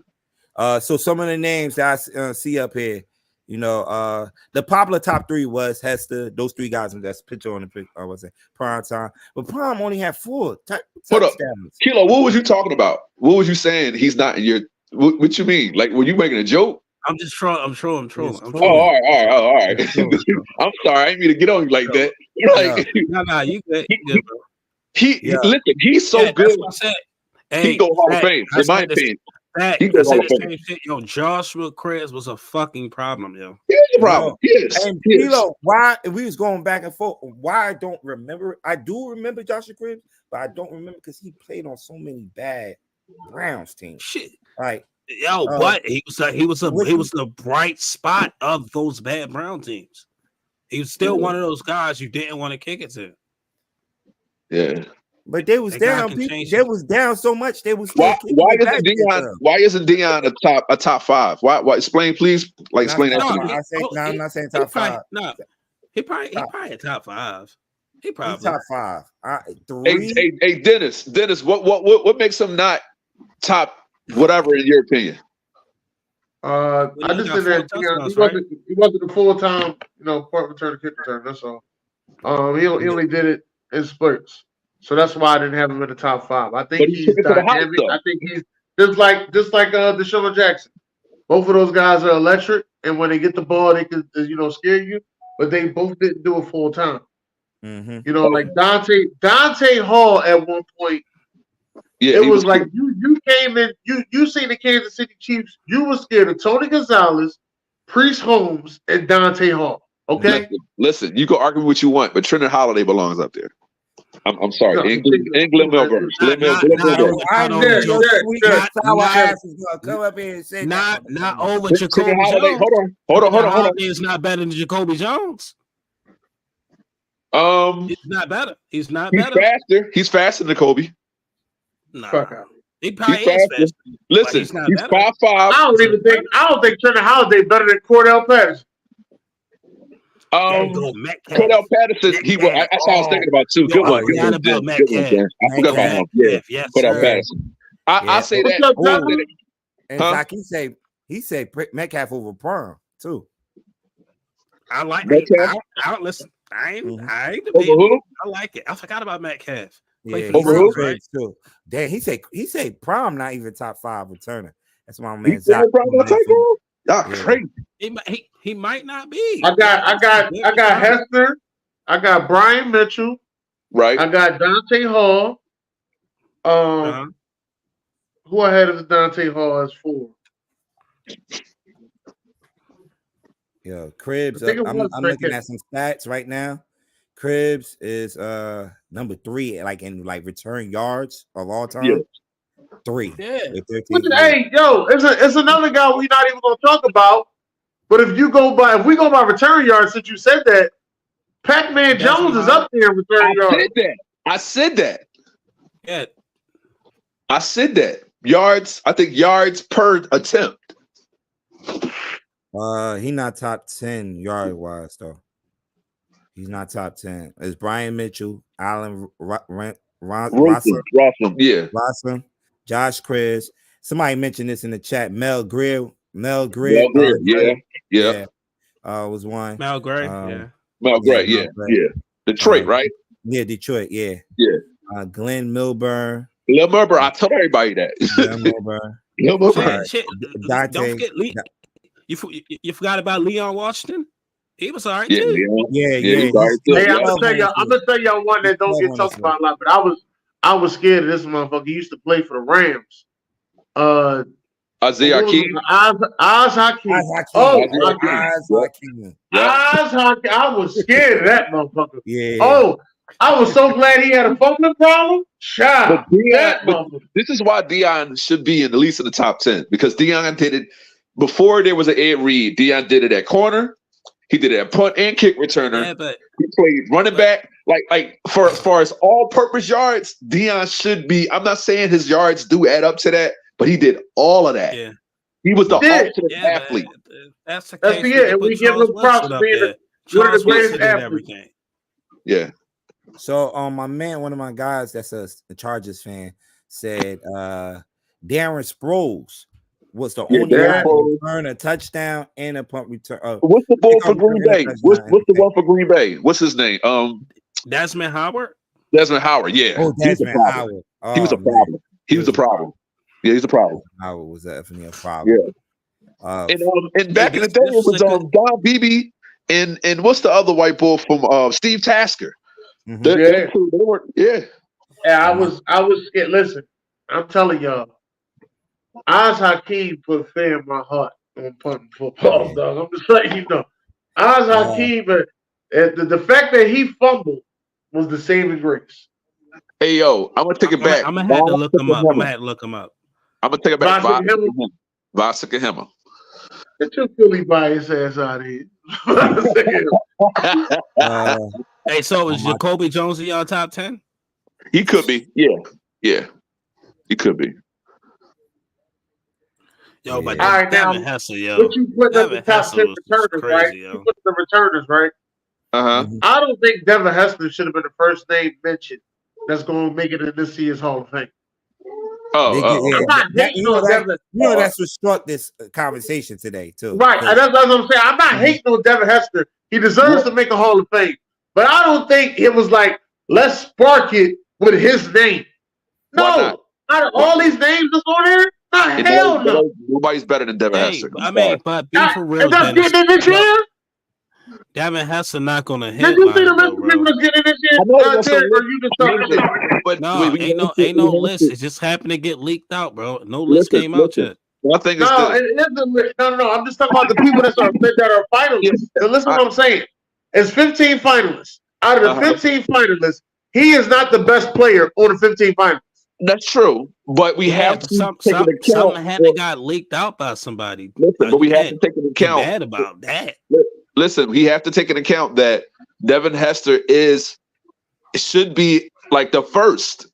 So some of the names that I see up here, the popular top 3 was Hester. Those 3 guys in that picture on the picture. I was saying Prime Time, but Prime only had 4 touchdowns.
Kilo, what was you talking about? What was you saying? He's not in your. What you mean? Like, were you making a joke?
I'm just trolling. I'm trolling.
Oh, all right. I'm sorry. I didn't mean to get on you like that.
No, you good.
Listen, he's so good.
That's what I said. Hey,
he go Hall of Fame. In my opinion.
He goes Hall of Fame. Yo, Joshua Cribbs was a fucking problem, yo.
He was a problem. Yes.
And Kilo, why we was going back and forth? Why I don't remember? I do remember Joshua Cribbs, but I don't remember because he played on so many bad Browns teams.
Shit,
like
but he was the bright spot of those bad Brown teams. He was still one of those guys you didn't want to kick it to.
Yeah.
But they was down. They was down so much. They was
why isn't Deion a top 5? Why? Explain, please. Like explain that.
I'm not saying top 5.
No, he probably a top 5. He probably
top 5.
3. Hey, Dennis. What makes him not top whatever in your opinion?
I just think that he wasn't a full-time, punt return, kick return. That's all. He only did it in spurts. So that's why I didn't have him in the top 5. I think he's dynamic. I think he's just like Deshaun Jackson. Both of those guys are electric, and when they get the ball, they can scare you. But they both didn't do it full time.
Mm-hmm.
Like Dante Hall at one point. Yeah, it was like you came in, you seen the Kansas City Chiefs. You were scared of Tony Gonzalez, Priest Holmes, and Dante Hall. Okay,
listen, you can argue what you want, but Trenton Holiday belongs up there. I'm sorry, England Milburn.
Not over Jacoby Jones.
Hold on.
He's not better than Jacoby Jones. He's not better. He's
faster. He's faster than Jacoby.
Nah. He probably is faster.
Listen, he's 5'5".
I don't think Trenton Holiday better than Cordell Patterson.
Cordell Patterson, that's what I was thinking about too. Good one. I forgot about him. Yeah, Cordell Patterson. I say that.
And like he said Metcalf over Prime too.
I like Metcalf. Listen, I ain't debating. I like it. I forgot about Metcalf.
Yeah, over who? Right? Too. Damn, he said Prime not even top 5 returner. That's my man.
Crazy.
He might not be.
I got Hester. I got Brian Mitchell.
Right.
I got Dante Hall. Who I had as Dante Hall as 4?
Yo, Cribbs. I'm looking at some stats right now. Cribbs is number 3, in return yards of all time. Yeah. 3.
Yeah.
Hey, yo, it's another guy we're not even gonna talk about. But if we go by return yards, since you said that, Pac-Man Jones is up there in return yards.
I said that.
Yeah.
I said that. Yards, I think yards per attempt.
He not top 10 yard wise though. He's not top 10. It's Brian Mitchell, Allen
Rossum, yeah.
Rossum, Josh Cribbs. Somebody mentioned this in the chat. Mel Greer.
Yeah.
Was one.
Mel Gray,
Mel Gray, yeah. Detroit, right?
Yeah, Detroit, yeah. Glenn Milburn.
I told everybody that.
Glenn Milburn.
Don't forget Lee. You forgot about Leon Washington? He was all right too.
Yeah.
He's all right too.
Hey, I'm gonna tell y'all one that don't get talked about a lot, but I was scared of this motherfucker. He used to play for the Rams.
Isaiah Hakeem.
Oz Hakeem. I was scared of that motherfucker.
Yeah.
Oh, I was so glad he had a fumbling problem. Shot.
This is why Dion should be in at least in the top 10 because Dion did it before there was an Ed Reed. Dion did it at corner. He did it at punt and kick returner.
Yeah, but
he played running back. Like for as far as all-purpose yards, Dion should be. I'm not saying his yards do add up to that, but he did all of that.
Yeah.
He was the ultimate athlete.
That's the case.
And we give him props for being one of the greatest athletes.
Yeah.
So, my man, one of my guys that's a Chargers fan said Darren Sproles was the only guy to return a touchdown and a punt return.
What's the ball for Green Bay? What's the one for Green Bay? What's his name?
Desmond Howard.
Desmond Howard. Yeah.
Oh, Desmond Howard.
He was a problem. He was a problem. Yeah, he's a problem.
Howard was definitely a problem.
Yeah. And back in the day, it was Don Beebe and what's the other white boy from Steve Tasker?
Mm-hmm.
They were. Yeah,
I was scared. Listen, I'm telling y'all, Oz Hakeem put fear in my heart on punting football, dog. I'm just letting you know. Oz Hakeem, the fact that he fumbled was the saving grace.
Hey, yo, I'm going to take it back.
I'm going to have to look him up. I'm going to have to look him up.
I'm going to take it back. Vasika Hema.
Get your Philly bias ass out of here.
Hey, so is Jacoby Jones in your top 10?
He could be. Yeah. He could be.
Yo, but
all right,
Devin
now,
Hester, yo.
What you put at the top 10 returners,
crazy,
right?
Yo.
You put the returners, right?
Uh-huh.
I don't think Devin Hester should have been the first name mentioned that's going to make it in this year's Hall of Fame.
I'm not hating on Devin. That's what struck this conversation today, too.
Right, and that's what I'm saying. I'm not hating on Devin Hester. He deserves to make a Hall of Fame. But I don't think it was like, let's spark it with his name. No. Out of all these names that's on there, hell no.
Nobody's better than Devin Hester.
I mean, but be for real, Devin Hester not going to hit.
Did you see the list of people that's getting this year? Or you just started?
But no, ain't no list. It just happened to get leaked out, bro. No list came out yet.
One thing is
no. I'm just talking about the people that are finalists. And listen to what I'm saying. It's 15 finalists. Out of the 15 finalists, he is not the best player on the 15 finalists.
That's true, but we have to take into account.
Something had to got leaked out by somebody.
Listen, but we have to take into account.
Bad about that.
Listen, we have to take into account that Devin Hester should be like the first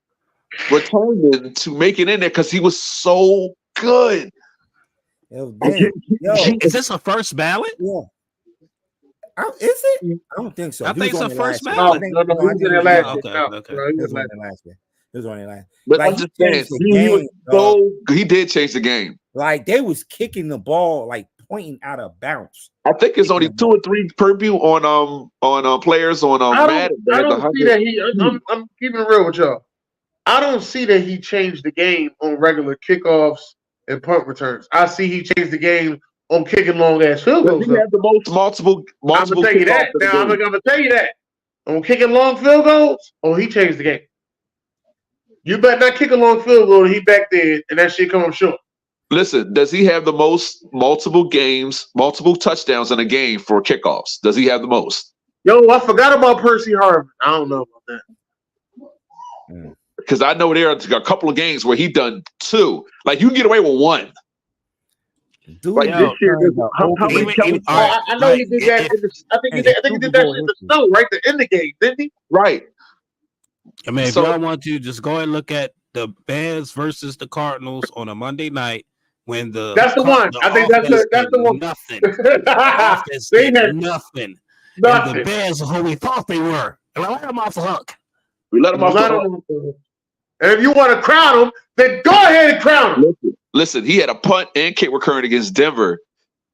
returning to make it in there because he was so good.
Is this a first ballot?
Yeah. Is it? I don't think so.
I think it's a first ballot.
No, he was in there last year.
Okay. He was on last year. It was only last.
But I'm just saying, he did change the game.
Like they was kicking the ball, like pointing out of bounds.
I think it's only 2 or 3 per view on players on Madden.
I don't see that I'm keeping it real with y'all. I don't see that he changed the game on regular kickoffs and punt returns. I see he changed the game on kicking long ass field goals.
He had the most multiple.
I'm gonna tell you that. Now I'm gonna tell you that on kicking long field goals. Oh, he changed the game. You better not kick a long field goal. He back there and that shit come up short.
Listen, does he have the most multiple touchdowns in a game for kickoffs? Does he have the most?
Yo, I forgot about Percy Harvin. I don't know about
that. Because I know there are a couple of games where he done 2. Like you can get away with 1.
Dude,
like this year, I know he did that. I think he did that shit in the snow, right? The end of the game, didn't he?
Right.
I mean, if y'all want to, just go and look at the Bears versus the Cardinals on a Monday night when
that's the one. I think that's the one.
Nothing. They had nothing. And the Bears are who we thought they were. And we let them off the hook.
We let them off the hook.
And if you want to crown them, then go ahead and crown them.
Listen, he had a punt and kick recurring against Denver,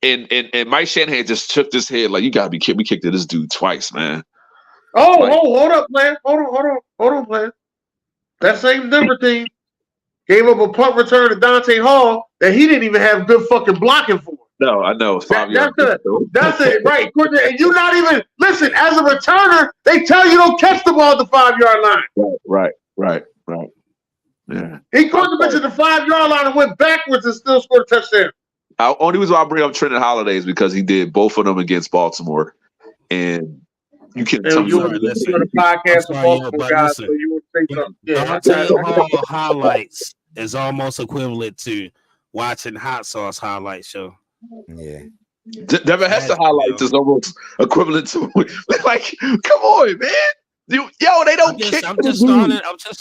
and Mike Shanahan just shook his head like, "You gotta be kidding! We kicked to this dude twice, man."
Hold up, man. Hold on, man. That same Denver team gave up a punt return to Dante Hall that he didn't even have good fucking blocking for.
No, I know. 5 yards.
That's it, right? And you not even listen. As a returner, they tell you don't catch the ball at the 5-yard line.
Right. Yeah.
He caught the bitch at the 5-yard line and went backwards and still scored a touchdown.
Only reason why I bring up Trenton Holiday is because he did both of them against Baltimore, and you can tell me
on the podcast with Baltimore guys, so you would say something.
Yeah, highlights is almost equivalent to watching Hot Sauce highlight show.
Yeah.
Devin Hester highlights is almost equivalent to like, come on, man. They don't kick.
I'm just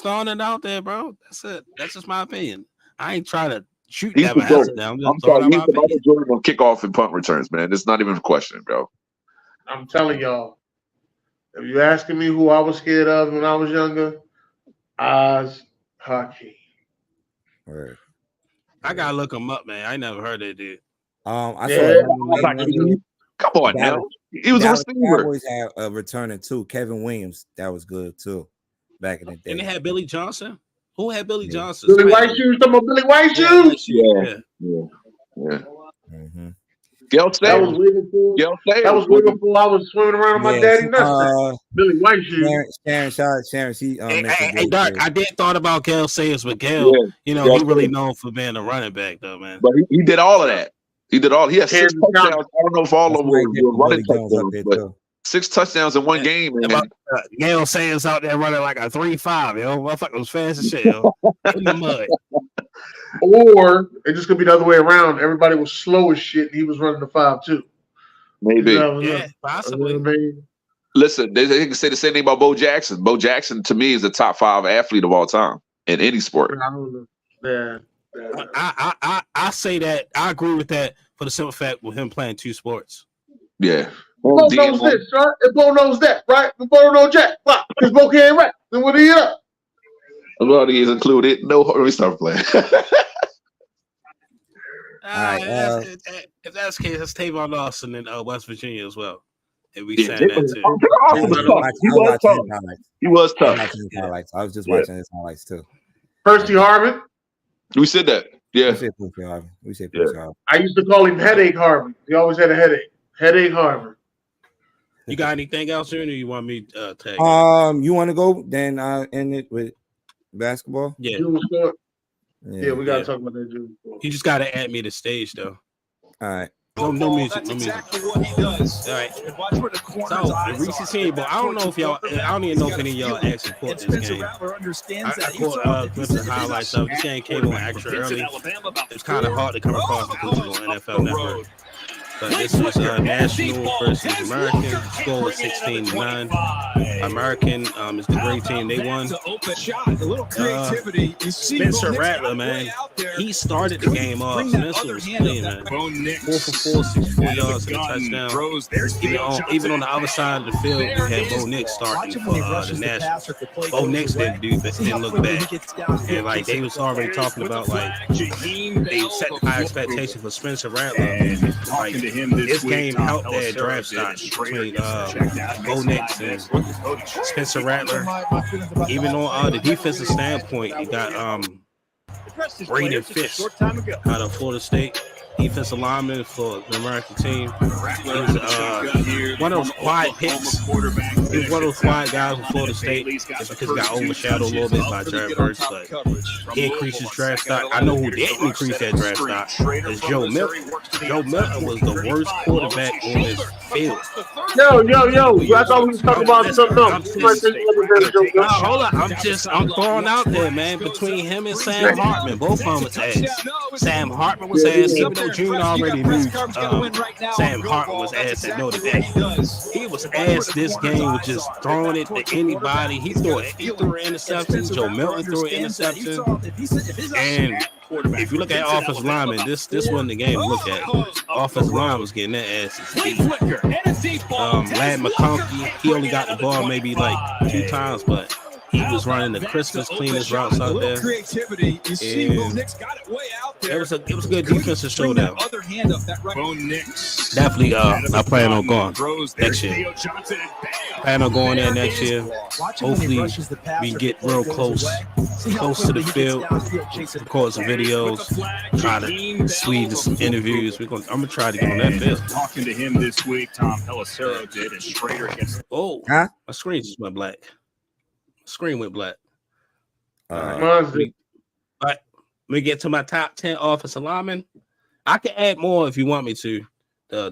throwing it out there, bro. That's it. That's just my opinion. I ain't trying to shoot Devin Hester down. I'm just throwing out my opinion.
Jordan on kickoff and punt returns, man. It's not even a question, bro.
I'm telling y'all, if you're asking me who I was scared of when I was younger, Oz Hakeem.
Right.
I gotta look him up, man. I never heard that dude.
Come
on now. He was a receiver.
Cowboys had a returner too, Kevin Williams. That was good too, back in the day.
And they had Billy Johnson. Who had Billy Johnson?
Billy White Shoes. Talking about Billy White Shoes.
Yeah.
Mm-hmm.
That was Liverpool. I was swimming around on my daddy's nuts. Billy White Shoes.
Sharon.
Hey, Dark. I did thought about Gale Sayers, but Gale, he really known for being a running back, though, man.
But he did all of that. He had 6 touchdowns. I don't know if all of them were running touchdowns, but 6 touchdowns in one game.
Gale Sayers out there running like a 3.5, yo. Motherfucker was fast as shit, yo. In the mud.
Or it just could be the other way around. Everybody was slow as shit, and he was running the 5-2.
Maybe.
Yeah, possibly.
Listen, they can say the same thing about Bo Jackson. Bo Jackson, to me, is the top 5 athlete of all time in any sport.
Yeah.
I say that. I agree with that for the simple fact with him playing 2 sports.
Yeah.
Bo knows this, right? And Bo knows that, right? And Bo knows Jack. Why? Because Bo can't rap. Then what do you know?
Well, he is included. No, let me start playing.
If that's the case, that's Tavon Lawson in West Virginia as well. And we saying that too.
He was tough.
I was just watching his highlights too.
Percy Harvin.
We said that. Yeah.
We said Percy Harvin.
I used to call him Headache Harvin. He always had a headache. Headache Harvin.
You got anything else, Junior? You want me to tag?
You want to go? Then end it with basketball.
Yeah.
Yeah, we gotta talk about that, dude.
You just gotta add me to stage, though.
All right.
No music. No music. All right. So the Reese's Senior Bowl. I don't know if y'all. I don't even know if any of y'all actually caught this game. I caught clips and highlights of this game. Came on extra early. It's kind of hard to come across because it's on NFL Network. But this was National versus American. The score was 16-9. American is the great team. They won. Spencer Rattler, man, he started the game off. Spencer was playing, man. 4 for 4, 64 yards and a touchdown. Even on the other side of the field, we had Bo Nix starting for the National. Bo Nix didn't look bad. And like they was already talking about like they set high expectation for Spencer Rattler. Like this game helped their draft stock between Bo Nix and Spencer Rattler. Even on the defensive standpoint, you got Braden Fish out of Florida State. Defensive lineman for the American team. He was one of those quiet picks. He was one of those quiet guys from Florida State. It's because he got overshadowed a little bit by Jared Burks, but he increased his draft stock. I know who didn't increase that draft stock is Joe Milton. Joe Milton was the worst quarterback on this field.
Yo. I thought we was talking about something else.
Hold on. I'm throwing out there, man. Between him and Sam Hartman, both of them was ass. Sam Hartman was ass, even though June already knew Sam Hartman was ass at Notre Dame. He was ass this game with just throwing it to anybody. He threw an interception. Joe Milton threw an interception. And if you look at offensive linemen, this wasn't the game to look at. Offensive line was getting their asses beat. Lad McConkey, he only got the ball maybe like 2 times, but He was running the crispest, cleanest routes out there.
Creativity. You see Bo Nix got it way out there.
It was a good defensive showdown.
Other hand up that right. Bo Nix.
Definitely, I plan on going next year. Plan on going there next year. Hopefully, we get real close to the field. Record some videos. Try to squeeze some interviews. I'm gonna try to get on that field.
Talking to him this week, Tom Pelissero did a straighter against.
Oh, my screen just went black. Screen went black. All right. Let me get to my top 10 offensive linemen. I can add more if you want me to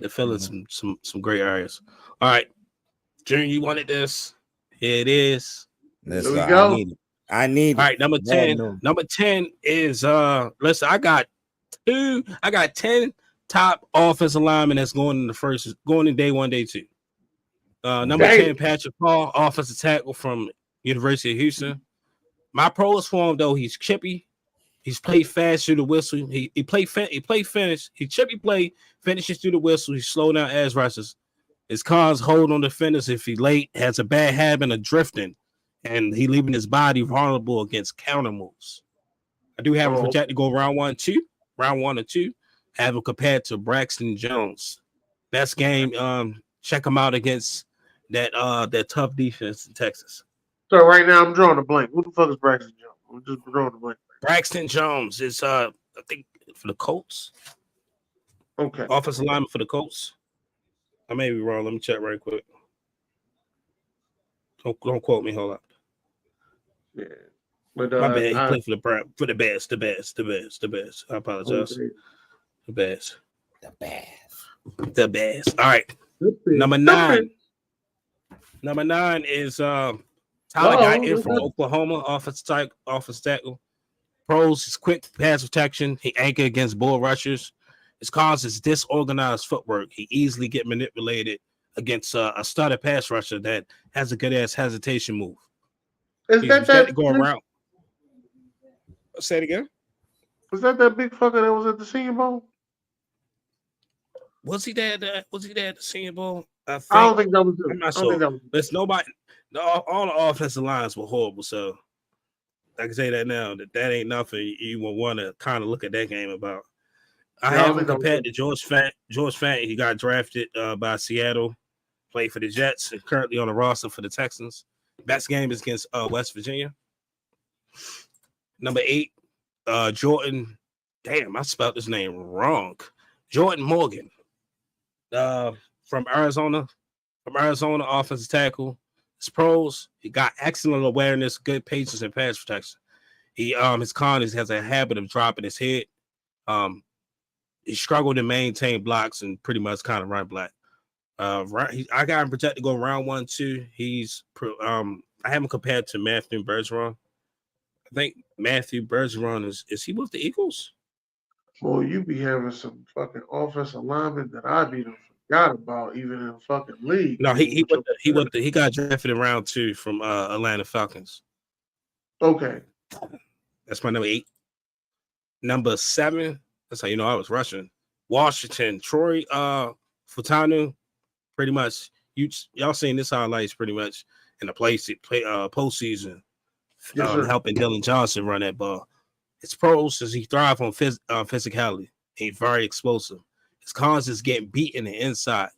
fill in some great areas. All right, Junior, you wanted this. Here it is.
There we go.
I need it.
All right, number 10. Number 10 is listen, I got 10 top offensive linemen that's going in day 1, day 2. Number 10, Patrick Paul, offensive tackle from University of Houston. My pros for him, though, he's chippy. He's played fast through the whistle. He played finish. He chippy play, finishes through the whistle. He slow down edge rushes. His cars hold on defenders if he late, has a bad habit of drifting, and he leaving his body vulnerable against counter moves. I do have him projected to go round 1 or 2. Have him compared to Braxton Jones. Best game. Check him out against that tough defense in Texas.
So right now I'm drawing a blank. Who the fuck is Braxton Jones? I'm just drawing a blank.
Braxton Jones is I think for the Colts.
Okay.
Offensive lineman for the Colts. I may be wrong. Let me check right quick. Don't quote me. Hold up.
Yeah. But
my bad. He played for the best. I apologize. Okay. The best. All right. Number 9. Number 9 is Tyler Guyton from Oklahoma, offensive tackle. Pros, his quick pass protection. He anchor against bull rushers. His cause is disorganized footwork. He easily get manipulated against a starter pass rusher that has a good ass hesitation move.
Is that
go around? Say it again.
Was that big fucker that was at the Senior Bowl?
Was he there at the Senior Bowl?
I don't think that was him.
I'm not sure. There's nobody. All the offensive lines were horrible. So I can say that now. That ain't nothing you would want to kind of look at that game about. I have him compared to George Fant. He got drafted by Seattle, played for the Jets, and currently on the roster for the Texans. Best game is against West Virginia. Number 8, Jordan. Damn, I spelled his name wrong. Jordan Morgan, from Arizona, offensive tackle. His pros, he got excellent awareness, good patience, and pass protection. His cons has a habit of dropping his head. He struggled to maintain blocks and pretty much kind of run black. I got him projected to go round 1, 2. I have him compared to Matthew Bergeron. I think Matthew Bergeron is he with the Eagles?
Boy, you be having some fucking offensive linemen that I be forgot about even in the fucking league.
No, he got drafted in round 2 from Atlanta Falcons.
Okay.
That's my number 8. Number 7. That's how you know I was rushing. Washington, Troy Futanu. Pretty much, y'all seen this highlights pretty much in the postseason.
Yes,
helping Dylan Johnson run that ball. His pros is he thrives on physicality. He's very explosive. His cons is getting beat in the inside.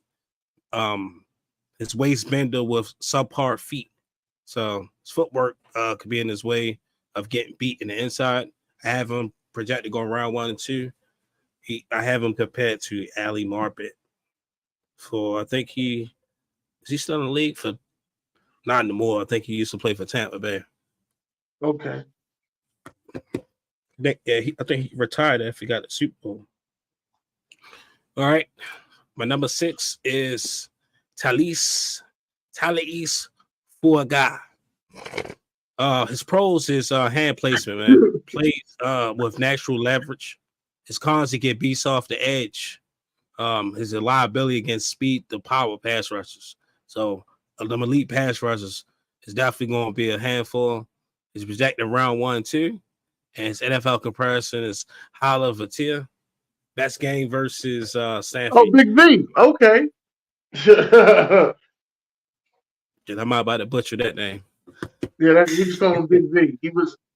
His waist bender with subpar feet. So his footwork could be in his way of getting beat in the inside. I have him projected going round 1 and 2. I have him compared to Ali Marpet. I think is he still in the league for not anymore. I think he used to play for Tampa Bay.
Okay.
I think he retired after he got the Super Bowl. All right. My number 6 is Talise Fuaga. His pros is hand placement, man. Plays with natural leverage. His cons, he get beats off the edge. His reliability against speed, the power pass rushers. So the elite pass rushers is definitely going to be a handful. He's projected round 1 and 2. And his NFL comparison is Hala Vatia. Best game versus Stanford.
Oh, Big V. Okay.
I'm about to butcher that name.
Yeah, we just call him Big V.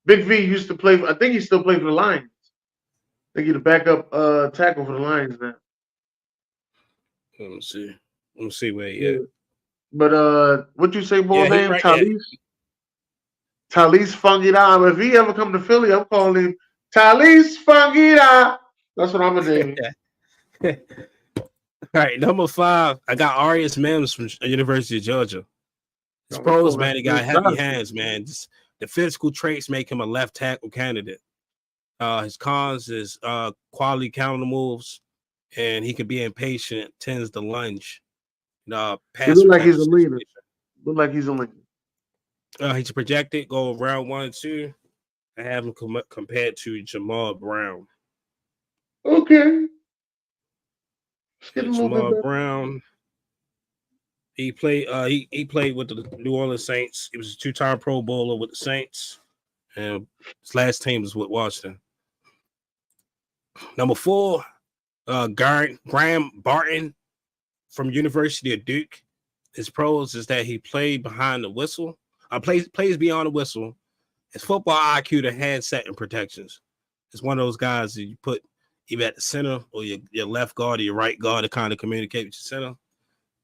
Big V used to play. I think he still plays for the Lions. I think he's the backup tackle for the Lions now.
Let me see where he at.
But what you say, boy name?
Right,
Talise Fungida. If he ever come to Philly, I'm calling him Talise Fungida. That's what I'm gonna name him.
All right, number 5. I got Arias Mims from University of Georgia. His pros, man, he got heavy hands, man. Just the physical traits make him a left tackle candidate. His cons is quality counter moves, and he can be impatient, tends to lunge.
He look like he's a leader.
He's projected go round 1 and 2. I have him compared to Jamal Brown.
Okay.
Jamal Brown. He played. He played with the New Orleans Saints. He was a 2-time Pro Bowler with the Saints, and his last team was with Washington. Number 4, Graham Barton from University of Duke. His pros is that he played behind the whistle. Plays beyond the whistle. His football IQ to handset and protections. It's one of those guys that you put either at the center or your left guard or your right guard to kind of communicate with your center.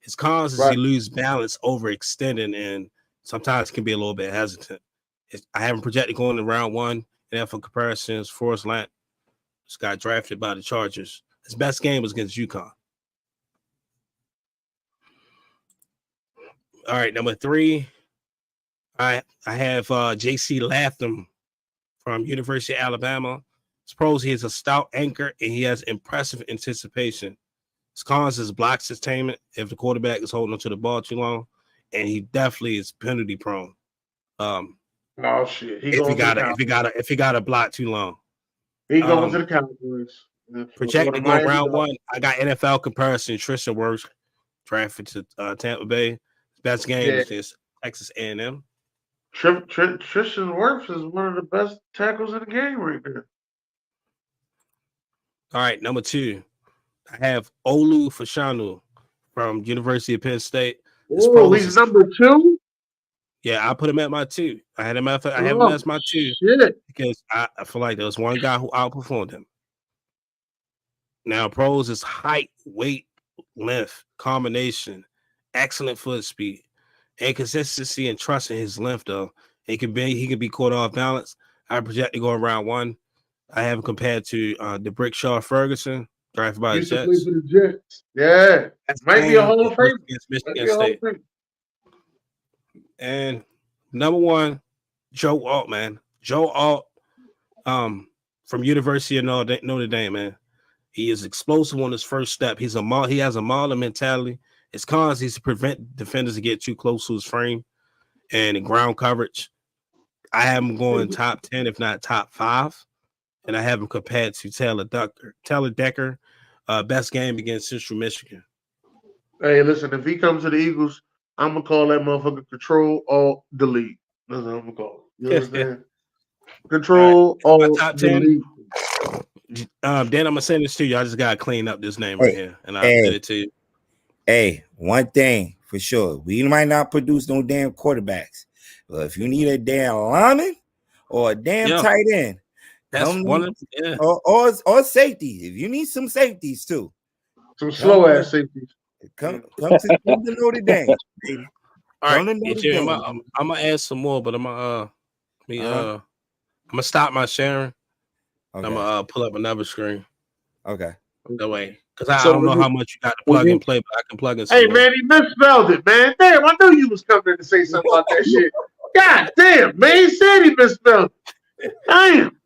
His cons is he lose balance overextending and sometimes can be a little bit hesitant. I haven't projected going to round 1. And for comparisons, Forrest Lant just got drafted by the Chargers. His best game was against UConn. All right, number 3. I have J.C. Latham from University of Alabama. His pros, he is a stout anchor and he has impressive anticipation. His cons is block sustainment if the quarterback is holding onto the ball too long, and he definitely is penalty prone.
Oh shit!
If he got a block too long,
he going to the Cowboys.
Projected going round 1. I got NFL comparison. Tristan Wirfs drafted to Tampa Bay. His best game is against Texas A&M.
Tristan Wirfs is one of the best tackles in the game right there.
All right, number 2. I have Olu Fashanu from University of Penn State.
Oh, he's number 2?
Yeah, I put him at my 2. I have him as my 2 because I feel like there was one guy who outperformed him. Now, pros is height, weight, length, combination, excellent foot speed, and consistency and trust in his length, though. He can be caught off balance. I project to go around 1. I have him compared to the Brickshaw Ferguson, drafted by the Jets.
Play for the Jets. Yeah. Might be a Hall of Fame.
Michigan State. And number 1, Joe Alt, man. Joe Alt from University of Notre Dame, man. He is explosive on his first step. He has a mauler mentality. His cons is to prevent defenders to get too close to his frame and in ground coverage. I have him going top 10, if not top 5. And I have him compared to Taylor Decker, best game against Central Michigan.
Hey, listen, if he comes to the Eagles, I'm going to call that motherfucker Control, Alt, Delete. That's what I'm going to call it. You understand? Control, Alt, Delete.
Then I'm going to send this to you. I just got to clean up this name right here. And I'll send it to you.
Hey, one thing for sure. We might not produce no damn quarterbacks. But if you need a damn lineman or a damn tight end,
that's one of
or safety. If you need some safeties too.
Some slow ass safeties.
Come to Notre Dame, baby.
All right, I'm gonna add some more, but I'm gonna stop my sharing. Okay. I'm gonna pull up another screen.
Okay.
That way. Because I don't know how much you got to plug and play, but I can plug in some.
Hey man, he misspelled it, man. Damn, I knew you was coming to say something about that shit. God damn, man, he said he misspelled it. Damn.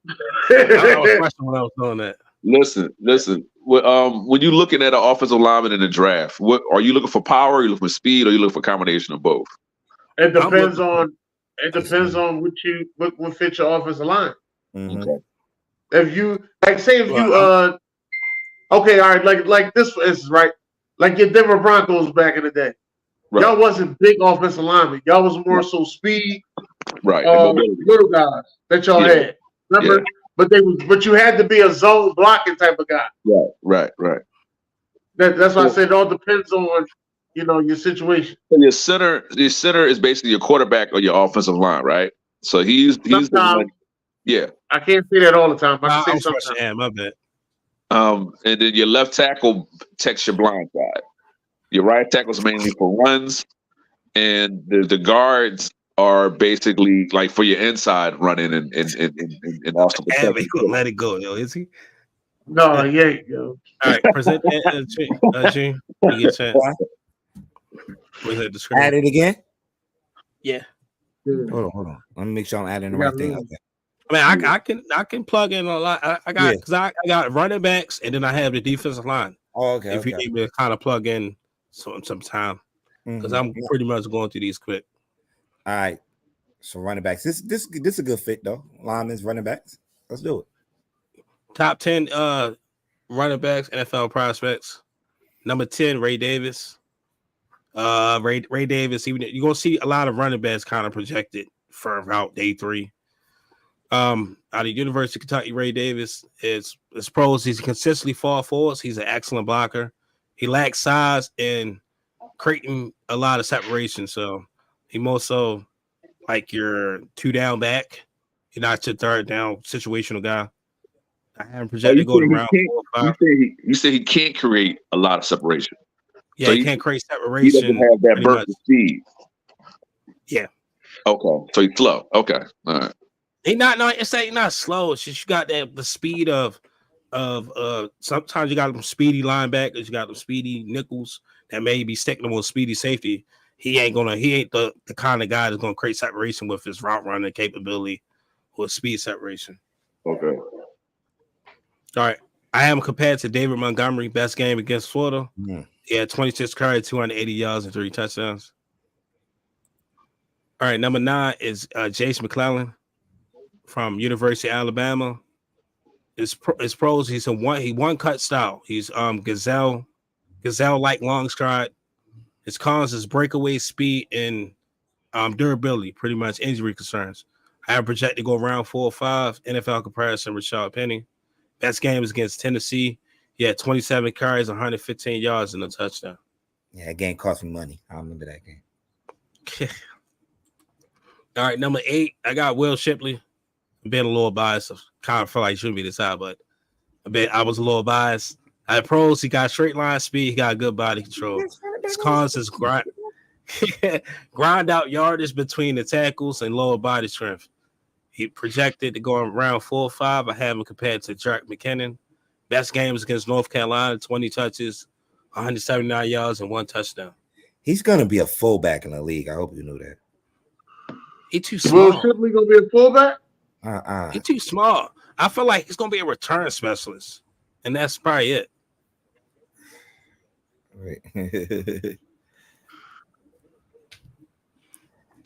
I was questioning when I was doing that.
Listen. When you're looking at an offensive lineman in the draft, what are you looking for? Power? Are you looking for speed? Or are you looking for a combination of both?
It depends on what fits your offensive line.
Mm-hmm.
Okay.
If you okay, all right, like this is right, like your Denver Broncos back in the day. Right. Y'all wasn't big offensive linemen. Y'all was more so speed,
right?
Little guys that y'all had. Remember? Yeah. But you had to be a zone blocking type of guy.
Right.
That's why I said it all depends on your situation.
So your center is basically your quarterback or your offensive line, right? So he's the one.
Sometimes
Yeah.
I can't say that all the time. I can
I
say
was
sometimes.
rushing hand, my bad.
And then your left tackle protects your blind side. Your right tackle is mainly for runs, and the guards are basically like for your inside running and also
Abby
protecting.
gonna let it go, yo. Is he?
No, he ain't, yo.
All right, present that, Gene. You get a chance. Present the screen.
Add it again.
Yeah.
Hold on. Let me make sure I'm adding the right thing. Okay.
I mean, I can plug in a lot. I got running backs, and then I have the defensive line.
Oh, okay.
If you need me to kind of plug in some time, because I'm pretty much going through these quick.
All right. So running backs. This is a good fit though. Linemen's running backs. Let's do it.
Top 10 running backs, NFL prospects. Number 10, Ray Davis. Ray Davis. Even you're gonna see a lot of running backs kind of projected for about day 3. Out of University of Kentucky, Ray Davis is pros. He's consistently fall forwards. He's an excellent blocker. He lacks size and creating a lot of separation. So he more so like your 2 down back. You're not your 3rd down situational guy. I haven't projected to go to round 4 or 5.
You say he can't create a lot of separation.
Yeah,
So
he can't create
He
separation.
doesn't have that burst of speed.
Yeah.
Okay. So he's slow. Okay. All right.
He not it's not slow. It's just you got the speed of sometimes you got them speedy linebackers, you got them speedy nickels that may be sticking them with speedy safety. He ain't the kind of guy that's gonna create separation with his route running capability or speed separation.
Okay.
All right. I am compared to David Montgomery, best game against Florida. He had 26 carries, 280 yards, and 3 touchdowns. All right, number 9 is Jace McClellan from University of Alabama. His pros, he's one cut style. He's gazelle like long stride. His cons is breakaway speed and durability, pretty much injury concerns. I have projected to go around 4 or 5. NFL comparison, Rashad Penny. Best game is against Tennessee. He had 27 carries, 115 yards, and a touchdown.
Yeah, that game cost me money. I remember that game.
All right, number 8, I got Will Shipley. I'm being a little biased. I kind of feel like he shouldn't be this high, but I was a little biased. I had pros. He got straight line speed. He got good body control. His cons is grind out yardage between the tackles and lower body strength. He projected to go around 4 or 5. I have him compared to Jarek McKinnon. Best games against North Carolina, 20 touches, 179 yards, and 1 touchdown.
He's gonna be a fullback in the league. I hope you knew that.
He's too small.
Will Shipley gonna be a fullback?
He's too small. I feel like he's gonna be a return specialist, and that's probably it.
Right.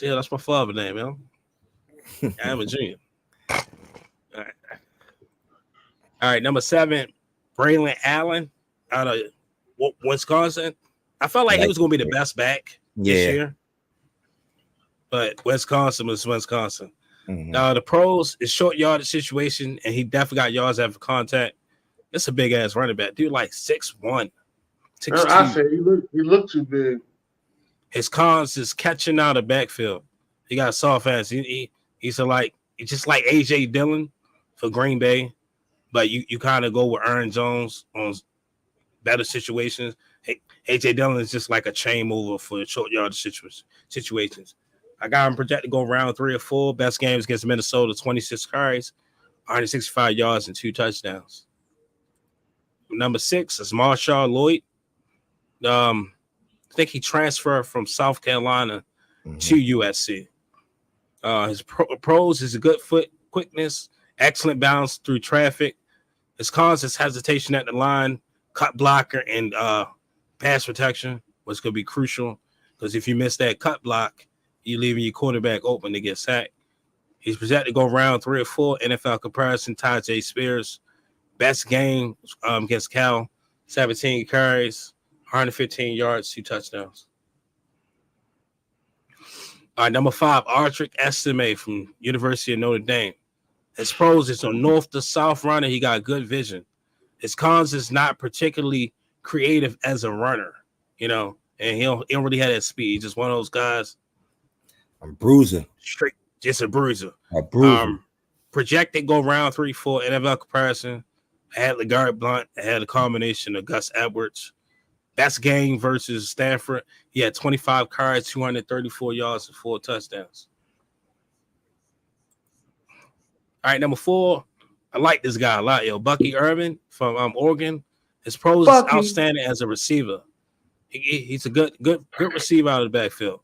Yeah, that's my father's name, man. I'm a junior. All right, number 7, Braylon Allen out of Wisconsin. I felt like he was going to be the best back this year, but Wisconsin was Wisconsin. The pros is short yardage situation, and he definitely got yards after contact. It's a big ass running back, dude. Like 6'1", 6'2".
I said he looked too big.
His cons is catching out of backfield. He got soft hands. He's just like AJ Dillon for Green Bay, but you kind of go with Aaron Jones on better situations. AJ Dillon is just like a chain mover for short yardage situations. I got him projected to go around 3 or 4. Best games against Minnesota, 26 carries, 165 yards, and 2 touchdowns. Number 6 is Marshawn Lloyd. I think he transferred from South Carolina to USC. His pros is a good foot quickness, excellent balance through traffic. His cons is hesitation at the line, cut blocker, and pass protection, which could be crucial because if you miss that cut block, you're leaving your quarterback open to get sacked. He's projected to go around 3 or 4. NFL comparison, Tajay Spears. Best game against Cal, 17 carries, 115 yards, 2 touchdowns. All right, number 5, Ardrick Estime from University of Notre Dame. His pros is a north to south runner. He got good vision. His cons is not particularly creative as a runner. You know, and he don't really have that speed. He's just one of those guys.
A bruiser.
Straight, just a bruiser.
A bruiser.
Projected go round 3-4 NFL comparison. I had LeGarrette Blount. I had a combination of Gus Edwards. Best game versus Stanford. He had 25 carries, 234 yards, and 4 touchdowns. All right, number 4. I like this guy a lot, yo. Bucky Irvin from Oregon. His pros is outstanding as a receiver. He's a good receiver out of the backfield.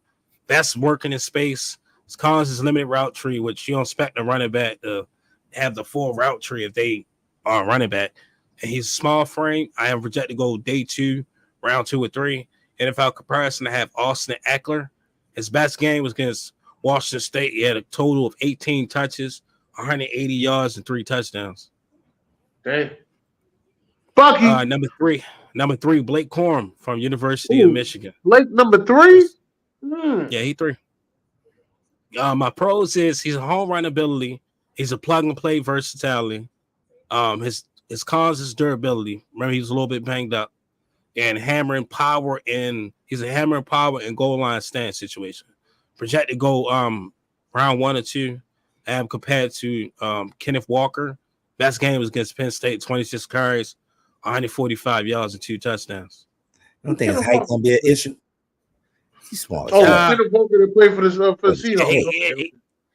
Best working in space. His cons is limited route tree, which you don't expect a running back to have the full route tree if they are running back. And he's a small frame. I am projected to go day 2, round 2 or 3. NFL comparison, I have Austin Eckler. His best game was against Washington State. He had a total of 18 touches, 180 yards, and 3 touchdowns.
Okay. Bucky.
Number three, Blake Corum from University of Michigan.
Blake number 3?
Yeah, he 3. My pros is he's a home run ability. He's a plug and play versatility. His cons is durability. Remember, he was a little bit banged up. And hammering power he's a hammering power and goal line stand situation. Projected go round 1 or 2. I have compared to Kenneth Walker. Best game was against Penn State, 26 carries, 145 yards, and 2 touchdowns.
I don't think his height gonna be an issue. He's small.
Kenneth Walker to play for the Seahawks.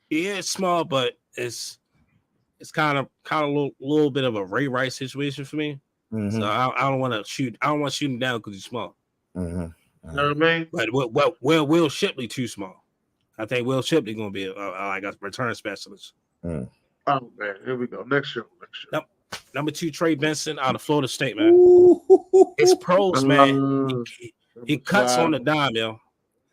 Yeah, it's small, but it's kind of a little bit of a Ray Rice situation for me. Mm-hmm. So I don't want to shoot. I don't want to shoot him down because he's small.
Mm-hmm. You know what I mean?
But Will Shipley too small. I think Will Shipley gonna be like a return specialist.
Oh man, here we go. Next show.
Number 2, Trey Benson out of Florida State, man. It's pros, man. He cuts on the dime, yo.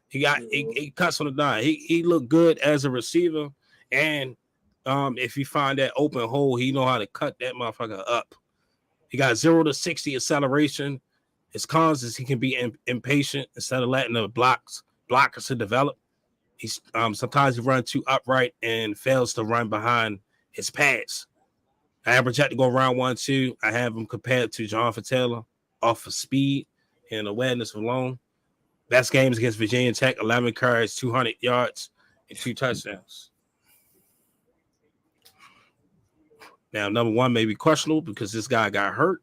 He cuts on the dime. He looked good as a receiver, and if you find that open hole, he know how to cut that motherfucker up. He got 0 to 60 acceleration. His cons is he can be impatient instead of letting the blockers to develop. He's sometimes he runs too upright and fails to run behind his pads. I have projected to go round 1, 2. I have him compared to Jonathan Taylor off of speed and awareness alone. Best games against Virginia Tech, 11 carries, 200 yards, and 2 touchdowns. Now, number 1 may be questionable because this guy got hurt,